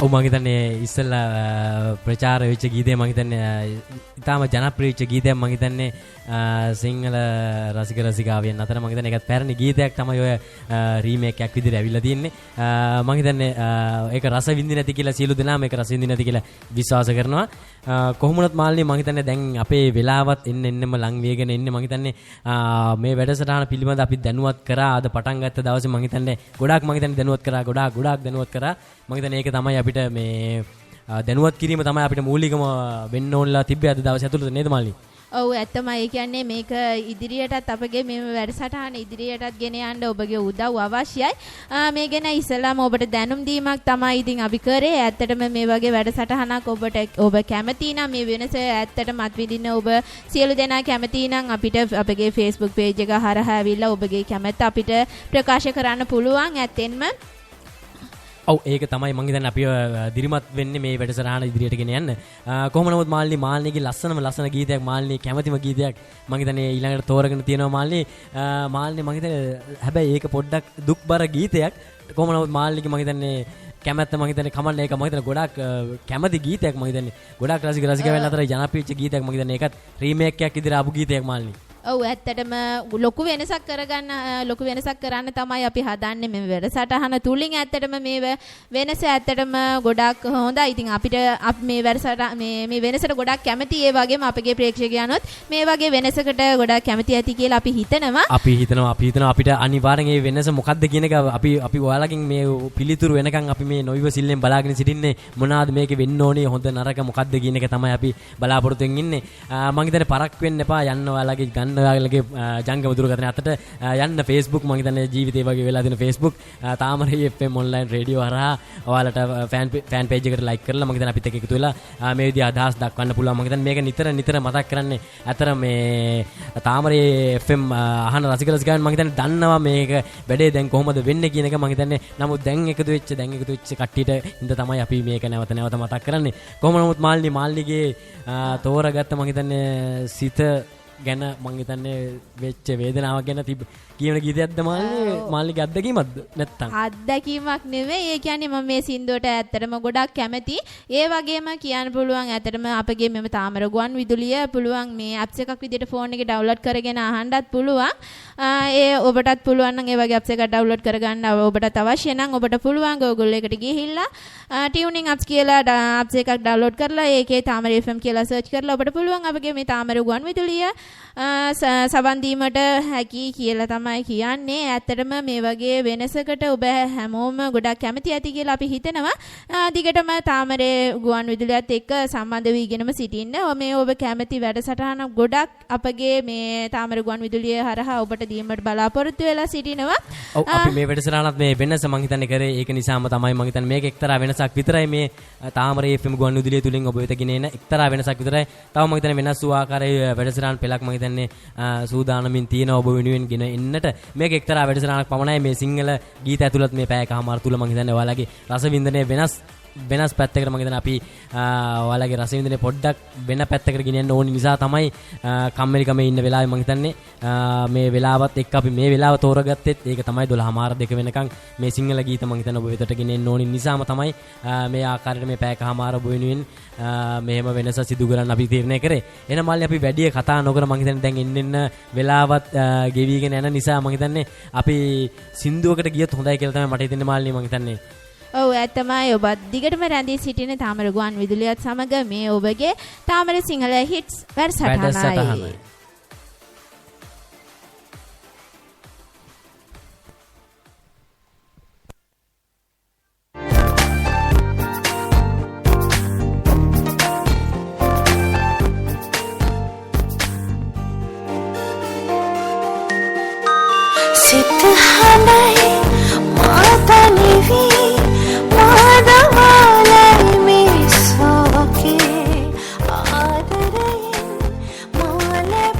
ඔව් මම හිතන්නේ ඉස්සෙල්ලා ප්‍රචාර වෙච්ච ගීතය මම හිතන්නේ ඉතාම ජනප්‍රිය වෙච්ච ගීතයක් මම හිතන්නේ සිංහල රසික රසිකාවියන් අතර මම හිතන්නේ ඒකත් පැරණි ගීතයක් තමයි ඔය රීමේක් එකක් විදිහට ඇවිල්ලා තියෙන්නේ මම හිතන්නේ ඒක රස විඳින්න නැති කියලා සියලු දෙනාම ඒක රස විඳින්න නැති කියලා විශ්වාස කරනවා කොහොමුණත් මාල්නේ මම හිතන්නේ දැන් අපේ වෙලාවත් එන්නෙම ලං වේගෙන ඉන්නේ මම හිතන්නේ මේ වැඩසටහන පිළිබඳ අපි දැනුවත් කරා අද පටන් ගත්ත දවසේ මම හිතන්නේ ගොඩාක් මම හිතන්නේ දැනුවත් කරා ගොඩාක් දැනුවත් කරා මම හිතන්නේ ඒක තමයි අපිට මේ දැනුවත් කිරීම තමයි අපිට මූලිකම වෙන්න ඕනලා තිබ්බේ අද දවස් ඇතුළත නේද මාළි? ඔව් ඇත්තමයි. ඒ කියන්නේ මේක ඉදිරියටත් අපගේ මේ වැඩසටහන ඉදිරියටත් ගෙන යන්න ඔබගේ උදව් අවශ්‍යයි. මේ ගැන ඉස්සෙල්ලාම ඔබට දැනුම් දීමක් තමයි ඉතින් අපි කරේ. ඇත්තටම මේ වගේ වැඩසටහනක් ඔබ කැමති නම් මේ වෙනස ඇත්තටම අත්විඳින්න ඔබ සියලු දෙනා කැමති නම් අපිට අපගේ Facebook page එක හරහා ඇවිල්ලා ඔබගේ කැමැත්ත අපිට ප්‍රකාශ කරන්න පුළුවන්. ඇත්තෙන්ම ඔව් ඒක තමයි මම හිතන්නේ අපි දිරිමත් වෙන්නේ මේ වැඩසටහන ඉදිරියට ගෙන යන්න. කොහොම නමුත් මාල්නීගේ ලස්සන ගීතයක් මාල්නී කැමැතිම ගීතයක් මම හිතන්නේ ඊළඟට තෝරගෙන තියෙනවා මාල්නී මම හිතන්නේ හැබැයි ඒක පොඩ්ඩක් දුක්බර ගීතයක්. කොහොම නමුත් මාල්නීගේ මම හිතන්නේ කැමැත්ත මම හිතන්නේ කමන්නේ ඒක මම හිතන්නේ ගොඩාක් කැමැති ගීතයක් මම හිතන්නේ ගොඩාක් රසිකයන් අතර ජනප්‍රිය වෙච්ච ගීතයක් මම හිතන්නේ ඒකත් රීමේක් එකක් ඉදිරිය ආපු ගීතයක් මාල්නී. ඔව් ඇත්තටම ලොකු වෙනසක් කරන්න තමයි අපි හදන්නේ මේ වැඩසටහන තුලින්. ඇත්තටම මේ වෙනස ඇත්තටම ගොඩක් හොඳයි. ඉතින් අපිට මේ වැඩසටහන මේ වෙනසට ගොඩක් කැමති. ඒ වගේම අපගේ ප්‍රේක්ෂකයන්වත් මේ වගේ වෙනසකට ගොඩක් කැමති ඇති කියලා අපි හිතනවා. අපි හිතනවා අපිට අනිවාර්යෙන් මේ වෙනස මොකක්ද කියන එක අපි ඔයාලකින් මේ පිළිතුරු වෙනකන් අපි මේ නොවිවසිල්ලෙන් බලාගෙන සිටින්නේ මොනවාද මේකේ වෙන්න ඕනේ හොඳ නරක මොකක්ද කියන එක තමයි අපි බලාපොරොත්තු වෙමින් ඉන්නේ. මම හිතන්නේ පරක් වෙන්න එපා යන්න ඔයාලගේ ගන්න ඔයාලගේ ජංගම දුරකථන අතට යන්න Facebook මම හිතන්නේ ජීවිතේ වගේ වෙලා තියෙන Facebook තාමරේ FM online රේඩියෝ හරහා ඔයාලට ෆෑන් පේජ් එකට ලයික් කරලා මම හිතන්නේ අපිත් එක්ක එකතු වෙලා මේ විදිහ අදහස් දක්වන්න පුළුවන්. මම හිතන්නේ මේක නිතර මතක් කරන්නේ අතර මේ තාමරේ FM අහන රසිකයන් මම හිතන්නේ දන්නවා මේක වැඩේ දැන් කොහොමද වෙන්නේ කියන එක මම හිතන්නේ. නමුත් දැන් එකතු වෙච්ච කට්ටියට ඉඳ තමයි අපි මේක නැවත මතක් කරන්නේ. කොහොම නමුත් මාල්නිගේ තෝරාගත්ත මම හිතන්නේ සිත ගැන මං හිතන්නේ වෙච්ච වේදනාවක් ගැන කියන ගීතයක්ද මාල්නිගේ අත්දැකීමක්ද නැත්තම් අත්දැකීමක් නෙවෙයි. ඒ කියන්නේ මම මේ සින්දුවට ඇත්තටම ගොඩක් කැමති. ඒ වගේම කියන්න පුළුවන් ඇත්තටම අපගේ මෙම තාමර ගුවන් විදුලිය පුළුවන් මේ ඇප්ස් එකක් විදිහට ෆෝන් එකේ ඩවුන්ලෝඩ් කරගෙන අහන්නත් පුළුවන්. ඒ ඔබටත් පුළුවන් නම් ඒ වගේ ඇප්ස් එකක් ඩවුන්ලෝඩ් කරගන්න ඔබටත් අවශ්‍ය නම් ඔබට පුළුවන් Google එකට ගිහිල්ලා tuning apps කියලා ඇප්ස් එකක් ඩවුන්ලෝඩ් කරලා ඒකේ තාමර FM කියලා සර්ච් කරලා ඔබට පුළුවන් අපගේ මේ තාමර ගුවන් විදුලිය සවන් දීමට හැකි කියලා තමයි කියන්නේ. ඇත්තටම මේ වගේ වෙනසකට ඔබ හැමෝම ගොඩක් කැමති ඇති කියලා අපි හිතනවා. දිගටම තාමරේ ගුවන් විදුලියත් එක්ක සම්බන්ධ වීගෙනම සිටින්න. මේ ඔබ කැමති වැඩසටහන ගොඩක් අපගේ මේ තාමර ගුවන් විදුලිය හරහා ඔබට දීමට බලාපොරොත්තු වෙලා සිටිනවා. ඔව් අපි මේ වැඩසටහනත් මේ වෙනස මං හිතන්නේ කරේ ඒක නිසාම තමයි මං හිතන්නේ මේක එක්තරා වෙනසක් විතරයි මේ තාමරේ FM ගුවන් විදුලිය තුලින් ඔබ වෙත ගෙනෙන එක්තරා වෙනසක් විතරයි. තව මං හිතන්නේ වෙනස් වූ ආකාරයේ වැඩසටහන් පෙළක් මං හිතන්නේ සූදානමින් තියෙන ඔබ වෙනුවෙන් ගෙන එන්නට මේක එක්තරා වැඩසටහනක් පමණයි. මේ සිංහල ගීත ඇතුළත් මේ පැයකමාර තුල මං හිතන්නේ ඔයාලගේ රසවින්දනය වෙනස් පැත්තකට මම හිතන්නේ අපි ඔයාලගේ රසවින්දනය පොඩ්ඩක් වෙන පැත්තකට ගෙනියන්න ඕනි නිසා තමයි කම්මැලිකමේ ඉන්න වෙලාවේ මම හිතන්නේ මේ වෙලාවත් එක්ක අපි මේ වෙලාව තෝරගත්තෙත් ඒක තමයි 12:00 වෙනකන් මේ සිංහල ගීත මම හිතන්නේ ඔබ වෙතට ගෙනෙන්න ඕනි නිසාම තමයි මේ ආකාරයට මේ පැයකමාර ඔබ වෙනුවෙන් මෙහෙම වෙනස සිදු කරන්න අපි තීරණය කරේ. එහෙනම් මල්ලි අපි වැඩි කතා නොකර මම හිතන්නේ දැන් එන්න වෙලාවත් ගෙවිගෙන යන නිසා මම හිතන්නේ අපි සින්දුවකට ගියොත් හොඳයි කියලා තමයි මට හිතෙන්නේ මල්ලි මම හිතන්නේ. ඔව් ඇත්තමයි. ඔබ දිගටම රැඳී සිටින තාමර ගුවන් විදුලියත් සමග මේ ඔබගේ තාමර සිංහල හිට්ස් වැඩසටහනයි. සිත හඬයි මාතනිවි මාදවාලයි මිසෝකේ ආදරයෙන් මාලබ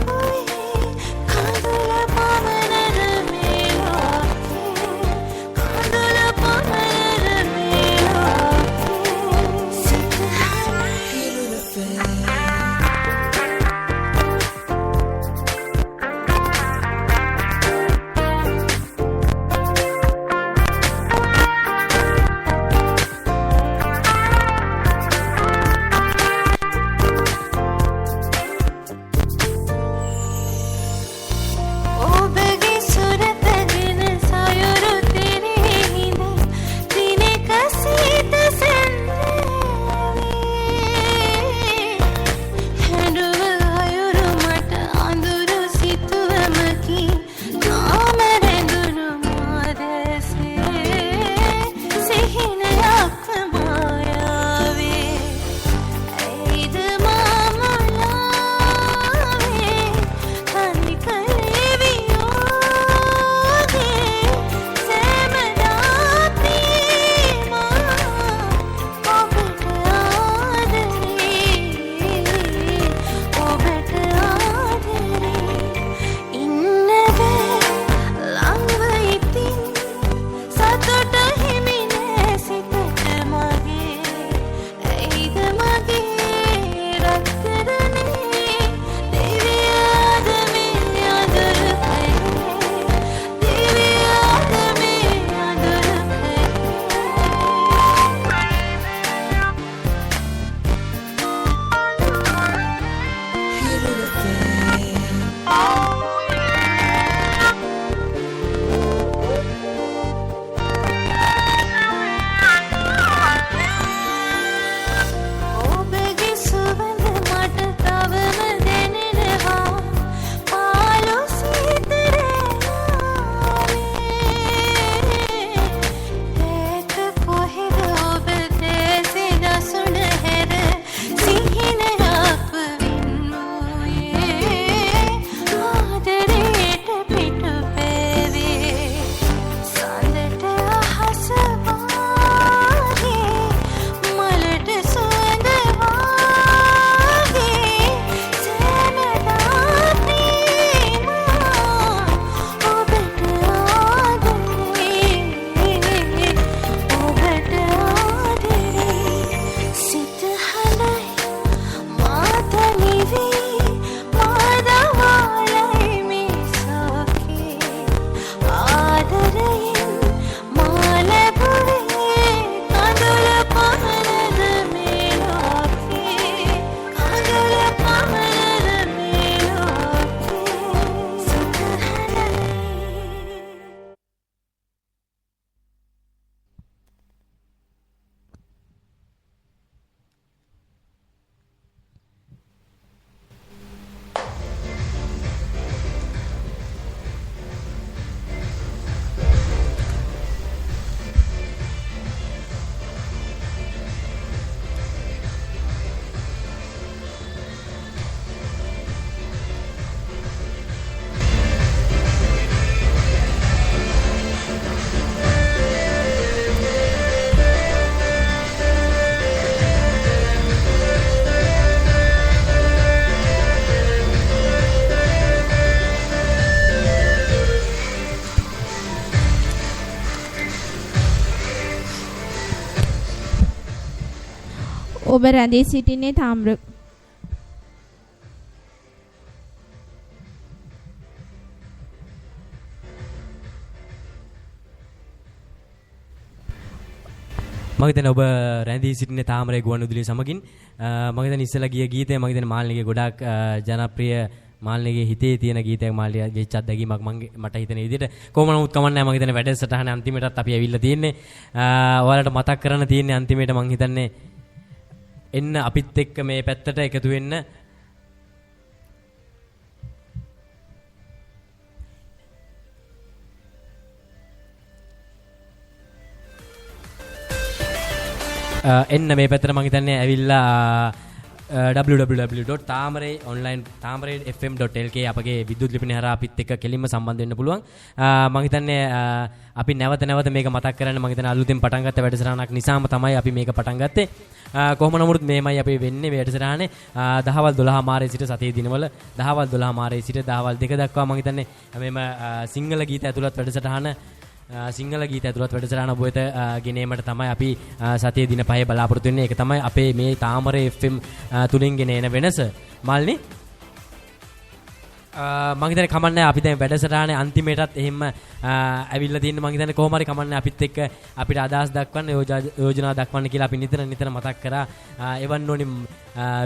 ඔබ රැඳී සිටින්නේ තාම්‍ර මම හිතන්නේ ඔබ රැඳී සිටින තාමරේ ගුවන්විදුලිය සමගින් මම හිතන්නේ ඉස්සලා ගිය ගීතය මම හිතන්නේ මාල්නිගේ ගොඩාක් ජනප්‍රිය මාල්නිගේ හිතේ තියෙන ගීතයක් මාල්නිය වෙච්ච අත්දැකීමක් මට හිතෙන විදිහට කොහොම නමුත් කමන්නේ මම හිතන්නේ වැඩසටහන අන්තිමටත් අපි ඇවිල්ලා තියෙන්නේ ඔයාලට මතක් කරන්න තියෙන්නේ අන්තිමේට මම හිතන්නේ එන්න අපිත් එක්ක මේ පැත්තට එකතු වෙන්න එන්න මේ පැත්තට මම හිතන්නේ ඇවිල්ලා www.thamare.fm.lk අපගේ විද්‍යුත් ලිපිනය හරහා අපිත් එක්ක කෙලින්ම සම්බන්ධ වෙන්න පුළුවන්. මම හිතන්නේ අපි නැවත මේක මතක් කරන්න මම හිතන්නේ අලුතෙන් පටන් ගත්ත වැඩසටහනක් නිසාම තමයි අපි මේක පටන් ගත්තේ. කොහොම නමුත් මේමයි අපි වෙන්නේ වැඩසටහනේ දහවල් 12 මාරේ සිට සතියේ දිනවල දහවල් 12 මාරේ සිට දහවල් 2 දක්වා මම හිතන්නේ මේම සිංහල ගීත ඇතුළත් වැඩසටහන සිංහල ගීත ඇතුළත් වැඩසටහන ඔබ වෙත ගෙනීමට තමයි අපි සතියේ දින 5 බලාපොරොත්තු වෙන්නේ. ඒක තමයි අපේ මේ තාමරේ FM තුලින් ගෙන එන වෙනස. මාල්නි මම හිතන්නේ කමන්නේ අපි දැන් වැඩසටහනේ අන්තිමේටත් එහෙම ඇවිල්ලා තියෙන මම හිතන්නේ කොහොම හරි කමන්නේ අපිත් එක්ක අපිට අදහස් දක්වන්න යෝජනා දක්වන්න කියලා අපි නිතර මතක් කරා. එවන් ඕනි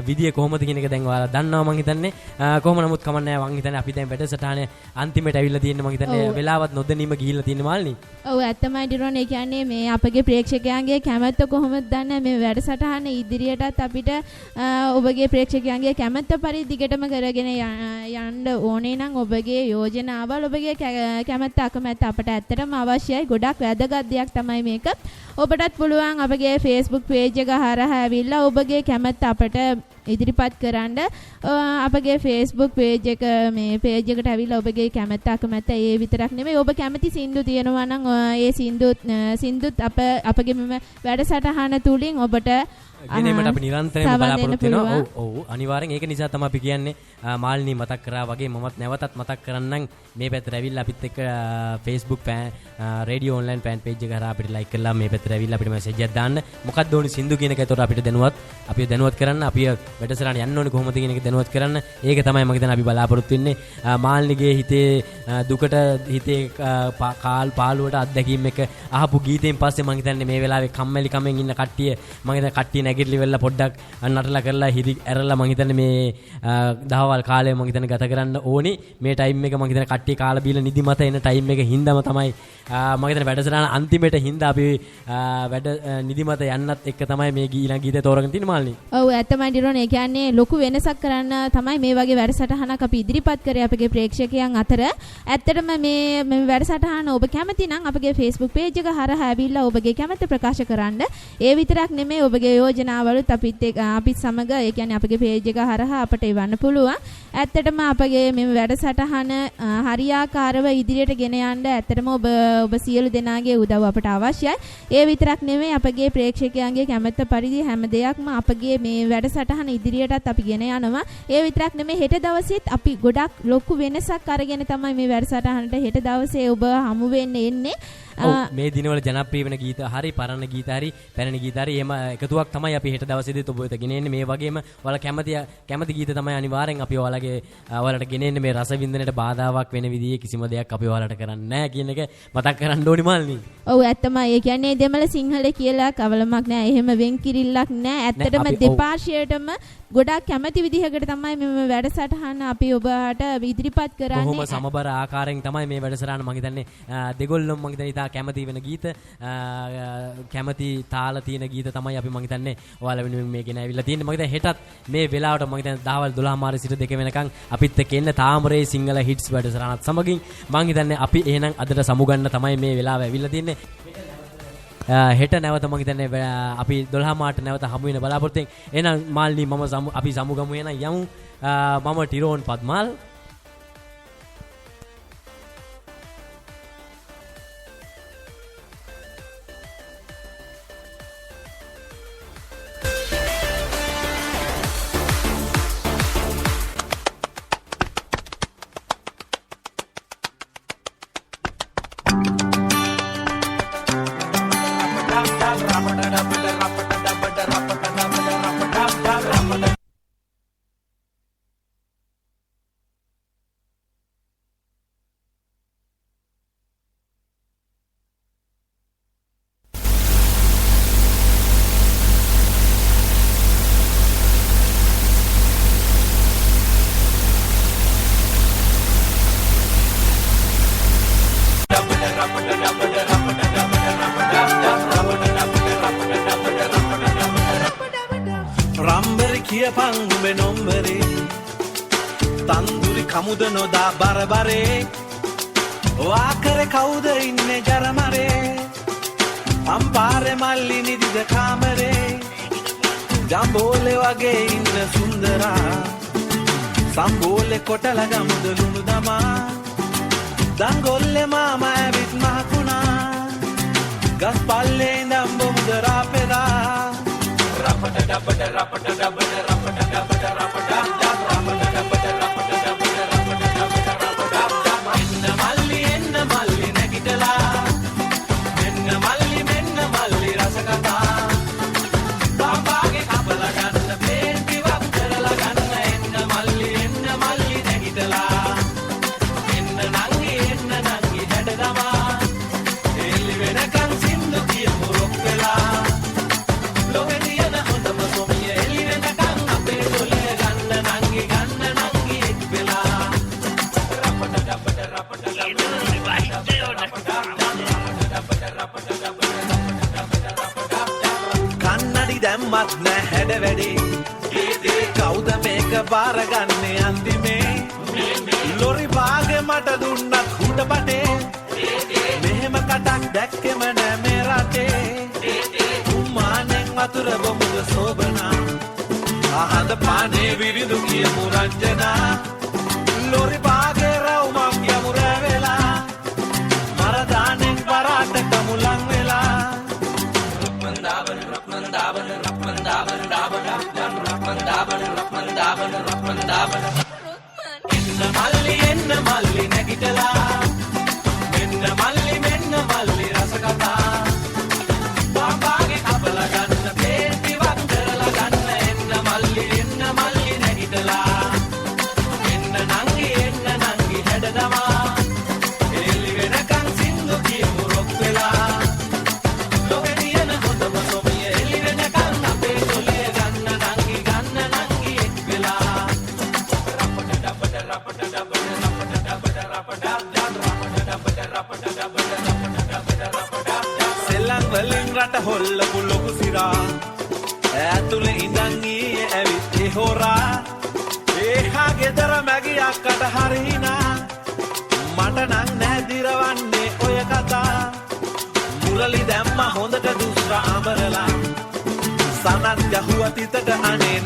විදිය කොහොමද කියන එක දැන් ඔයාලා දන්නවා මම හිතන්නේ. කොහොම නමුත් කමන්නේ මම හිතන්නේ අපි දැන් වැඩසටහනේ අන්තිමේට ඇවිල්ලා තියෙන්නේ මම හිතන්නේ වෙලාවත් නොදැනීම ගිහිල්ලා තියෙන්නේ මාල්නි. ඔව් ඇත්තමයි ඩිරෝන්. ඒ කියන්නේ මේ අපගේ ප්‍රේක්ෂකයන්ගේ කැමැත්ත කොහොමද දන්නේ මේ වැඩසටහන ඉදිරියටත් අපිට ඔබගේ ප්‍රේක්ෂකයන්ගේ කැමැත්ත පරිදි දිගටම කරගෙන යන්න ඕනේ නම් ඔබගේ යෝජනාවල් ඔබගේ කැමැත්ත අකමැත්ත අපට ඇත්තටම අවශ්‍යයි. ගොඩක් වැදගත් දෙයක් තමයි මේක. ඔබටත් පුළුවන් අපගේ Facebook page එක හරහා ඇවිල්ලා ඔබගේ කැමැත්ත අපට ඉදිරිපත් කරන්න. අපගේ Facebook page එක මේ page එකට ඇවිල්ලා ඔබගේ කැමැත්ත අකමැත්ත ඒ විතරක් නෙමෙයි ඔබ කැමති සින්දු තියෙනවා නම් ඒ සින්දුත් අපගේ මෙම වැඩසටහන තුලින් ඔබට ගෙනීමට අපි නිරන්තරයෙන්ම බලාපොරොත්තු වෙනවා. ඔව් අනිවාර්යෙන් ඒක නිසා තමයි අපි කියන්නේ මාල්නි මතක් කරා වගේ මමත් නැවතත් මතක් කරන්නම් මේ පැත්තට ඇවිල්ලා අපිත් එක්ක Facebook radio online fan page එක හරහා අපිට ලයික් කරලා මේ පැත්තට ඇවිල්ලා අපිට මැසේජ් එකක් දාන්න. මොකක්ද ඕනි සින්දු කියන එක ඒතකොට අපිට දැනුවත් කරන්න අපි වැඩසටහන යන්න ඕනි කොහොමද කියන එක දැනුවත් කරන්න. ඒක තමයි මම හිතන්නේ අපි බලාපොරොත්තු වෙන්නේ. මාල්නිගේ හිතේ දුකට හිතේ පාළුවට අත්දැකීම් එක අහපු ගීතෙන් පස්සේ මම හිතන්නේ මේ වෙලාවේ කම්මැලි කමෙන් ඉන්න කට්ටිය මම හිතන්නේ කට්ටිය නැගිටලි වෙලා පොඩ්ඩක් නටලා කරලා හිරි ඇරලා මම හිතන්නේ මේ දහවල් කාලය මම හිතන්නේ ගත කරන්න ඕනි. මේ ටයිම් එක මම හිතන්නේ කට්ටිය කාලා බීලා නිදිමත එන ටයිම් එක හින්දාම තමයි මම හිතන්නේ වැඩසටහන අන්තිමේට හින්දා අපි වැඩ නිදිමත යන්නත් එක්ක තමයි මේ ඊළඟ ගීතය තෝරගෙන තින්නේ මාල්නි. ඔව් ඇත්තමයි ඩිරෝන්. ඒ කියන්නේ ලොකු වෙනසක් කරන්න තමයි මේ වගේ වැඩසටහනක් අපි ඉදිරිපත් කරේ අපගේ ප්‍රේක්ෂකයන් අතර. ඇත්තටම මේ වැඩසටහන ඔබ කැමති නම් අපගේ Facebook page එක හරහා ඇවිල්ලා ඔබගේ කැමැත්ත ප්‍රකාශ කරන්න. ඒ විතරක් නෙමෙයි ඔබගේ යෝජනාවලුත් අපිත් සමග ඒ කියන්නේ අපගේ page එක හරහා අපට එවන්න පුළුවන්. ඇත්තටම අපගේ මේ වැඩසටහන හරියාකාරව ඉදිරියට ගෙන යන්න ඇත්තටම ඔබ සියලු දෙනාගේ උදව් අපට අවශ්‍යයි. ඒ විතරක් නෙමෙයි අපගේ ප්‍රේක්ෂකයන්ගේ කැමැත්ත පරිදි හැම දෙයක්ම අපගේ මේ වැඩසටහන ඉදිරියටත් අපි ගෙන යනවා. ඒ විතරක් නෙමෙයි හෙට දවසෙත් අපි ගොඩක් ලොකු වෙනසක් අරගෙන තමයි මේ වැඩසටහනට හෙට දවසේ ඔබ හමු වෙන්න එන්නේ. මේ දිනවල ජනප්‍රිය වෙන ගීත හරි පරණ ගීත හරි පැරණි ගීත හරි එහෙම එකතුවක් තමයි අපි හෙට දවසේදීත් ඔබ වෙත ගෙනෙන්නේ. මේ වගේම ඔයාලා කැමති ගීත තමයි අනිවාර්යෙන් අපි ඔයාලට ගෙනෙන්නේ. මේ රස වින්දනයට බාධාවක් වෙන විදිහේ කිසිම දෙයක් අපි ඔයාලට කරන්නේ නැහැ කියන එක මතක් කරන්න ඕනි මාල්නි. ඔව් ඇත්තමයි. ඒ කියන්නේ දෙමළ සිංහල කියලා කවලමක් නැහැ. එහෙම වෙන් කිරිල්ලක් නැහැ. ඇත්තටම දෙපාර්ශ්වයටම ගොඩක් කැමති විදිහකට තමයි මේ වැඩසටහන අපි ඔබට ඉදිරිපත් කරන්නේ. කොහොම සමබර ආකාරයෙන් තමයි මේ වැඩසටහන මම හිතන්නේ දෙගොල්ලොම මම හිතන්නේ ඉතා කැමති වෙන ගීත කැමති තාල තියෙන ගීත තමයි අපි මම හිතන්නේ ඔයාලා වෙනුවෙන් මේ ගෙන ඇවිල්ලා තියෙන්නේ. මම හිතන්නේ හෙටත් මේ වෙලාවට මම හිතන්නේ දහවල් 12 මාරේ සිට 2 වෙනකන් අපිත් එක්ක එන්න තාමරේ සිංහල හිට්ස් වැඩසටහනත් සමගින් මම හිතන්නේ අපි එහෙනම් අදට සමුගන්න තමයි මේ වෙලාව ඇවිල්ලා තියෙන්නේ. හෙට නැවත මම හිතන්නේ අපි 12 මාට නැවත හමු වෙන බලාපොරොත්තුෙන්. එහෙනම් මාල්නි අපි සමුගමු එහෙනම් යමු. මම ටිරෝන් පද්මාල්. ලියපන් උඹේ නොම්බරේ තන්දුරි කමුද නොදා බරබරේ වාකරේ කවුද ඉන්නේ ජරමරේ අම්පාරේ මල්ලි නිදිද කාමරේ ජම්බෝලේ වගේ ඉන්න සුන්දරා සම්බෝලේ කොටල ගමුද ලුණු දමා දංගොල්ලේ මාමා ඇවිත් මහකුණා ගස් පල්ලේ ඉඳන් බොමුද රාපෙදා රපට ඩපට රපට ඩබට රපට ඩබට රපට දැම්මත් නෑ හැඩ වැඩි කවුද මේක බාරගන්නේ අන්තිමේ ලොරි බාගේ මට දුන්නත් හුට පටේ මෙහෙම කටක් දැක්කෙම නෑ මේ රටේ උම්මානෙන් වතුර බොමුද සෝබනා අහඳ පානේ විරිදු කියමු රංජනා ලොරි බාගේ රවුමක් යමු රැවෙලා මරදානෙන් පරාට කමුලන් වෙලා එන්න මල්ලි නැගිටලා මෙන්න මල්ලි මෙන්න මල්ලි රස කතා බාබාගේ කපල ගන්න පේටිවක් කරලා ගන්න එන්න මල්ලි නැගිටලා එන්න නංගි හැඩ දමා එලි වෙනකන් සින්දු කියමු රොක් වෙලා රට හොල්ලපු ලොකු සිරා ඇතුළේ ඉඳන් ඊයේ ඇවිත් හොරා ඒහා ගෙදර මැගියක්කට හරිනා මට නං නෑ දිරවන්නේ ඔය කතා මුරලි දැම්ම හොඳට දුස්ර අමරලා සනත් ගැහුව තිතට අනේ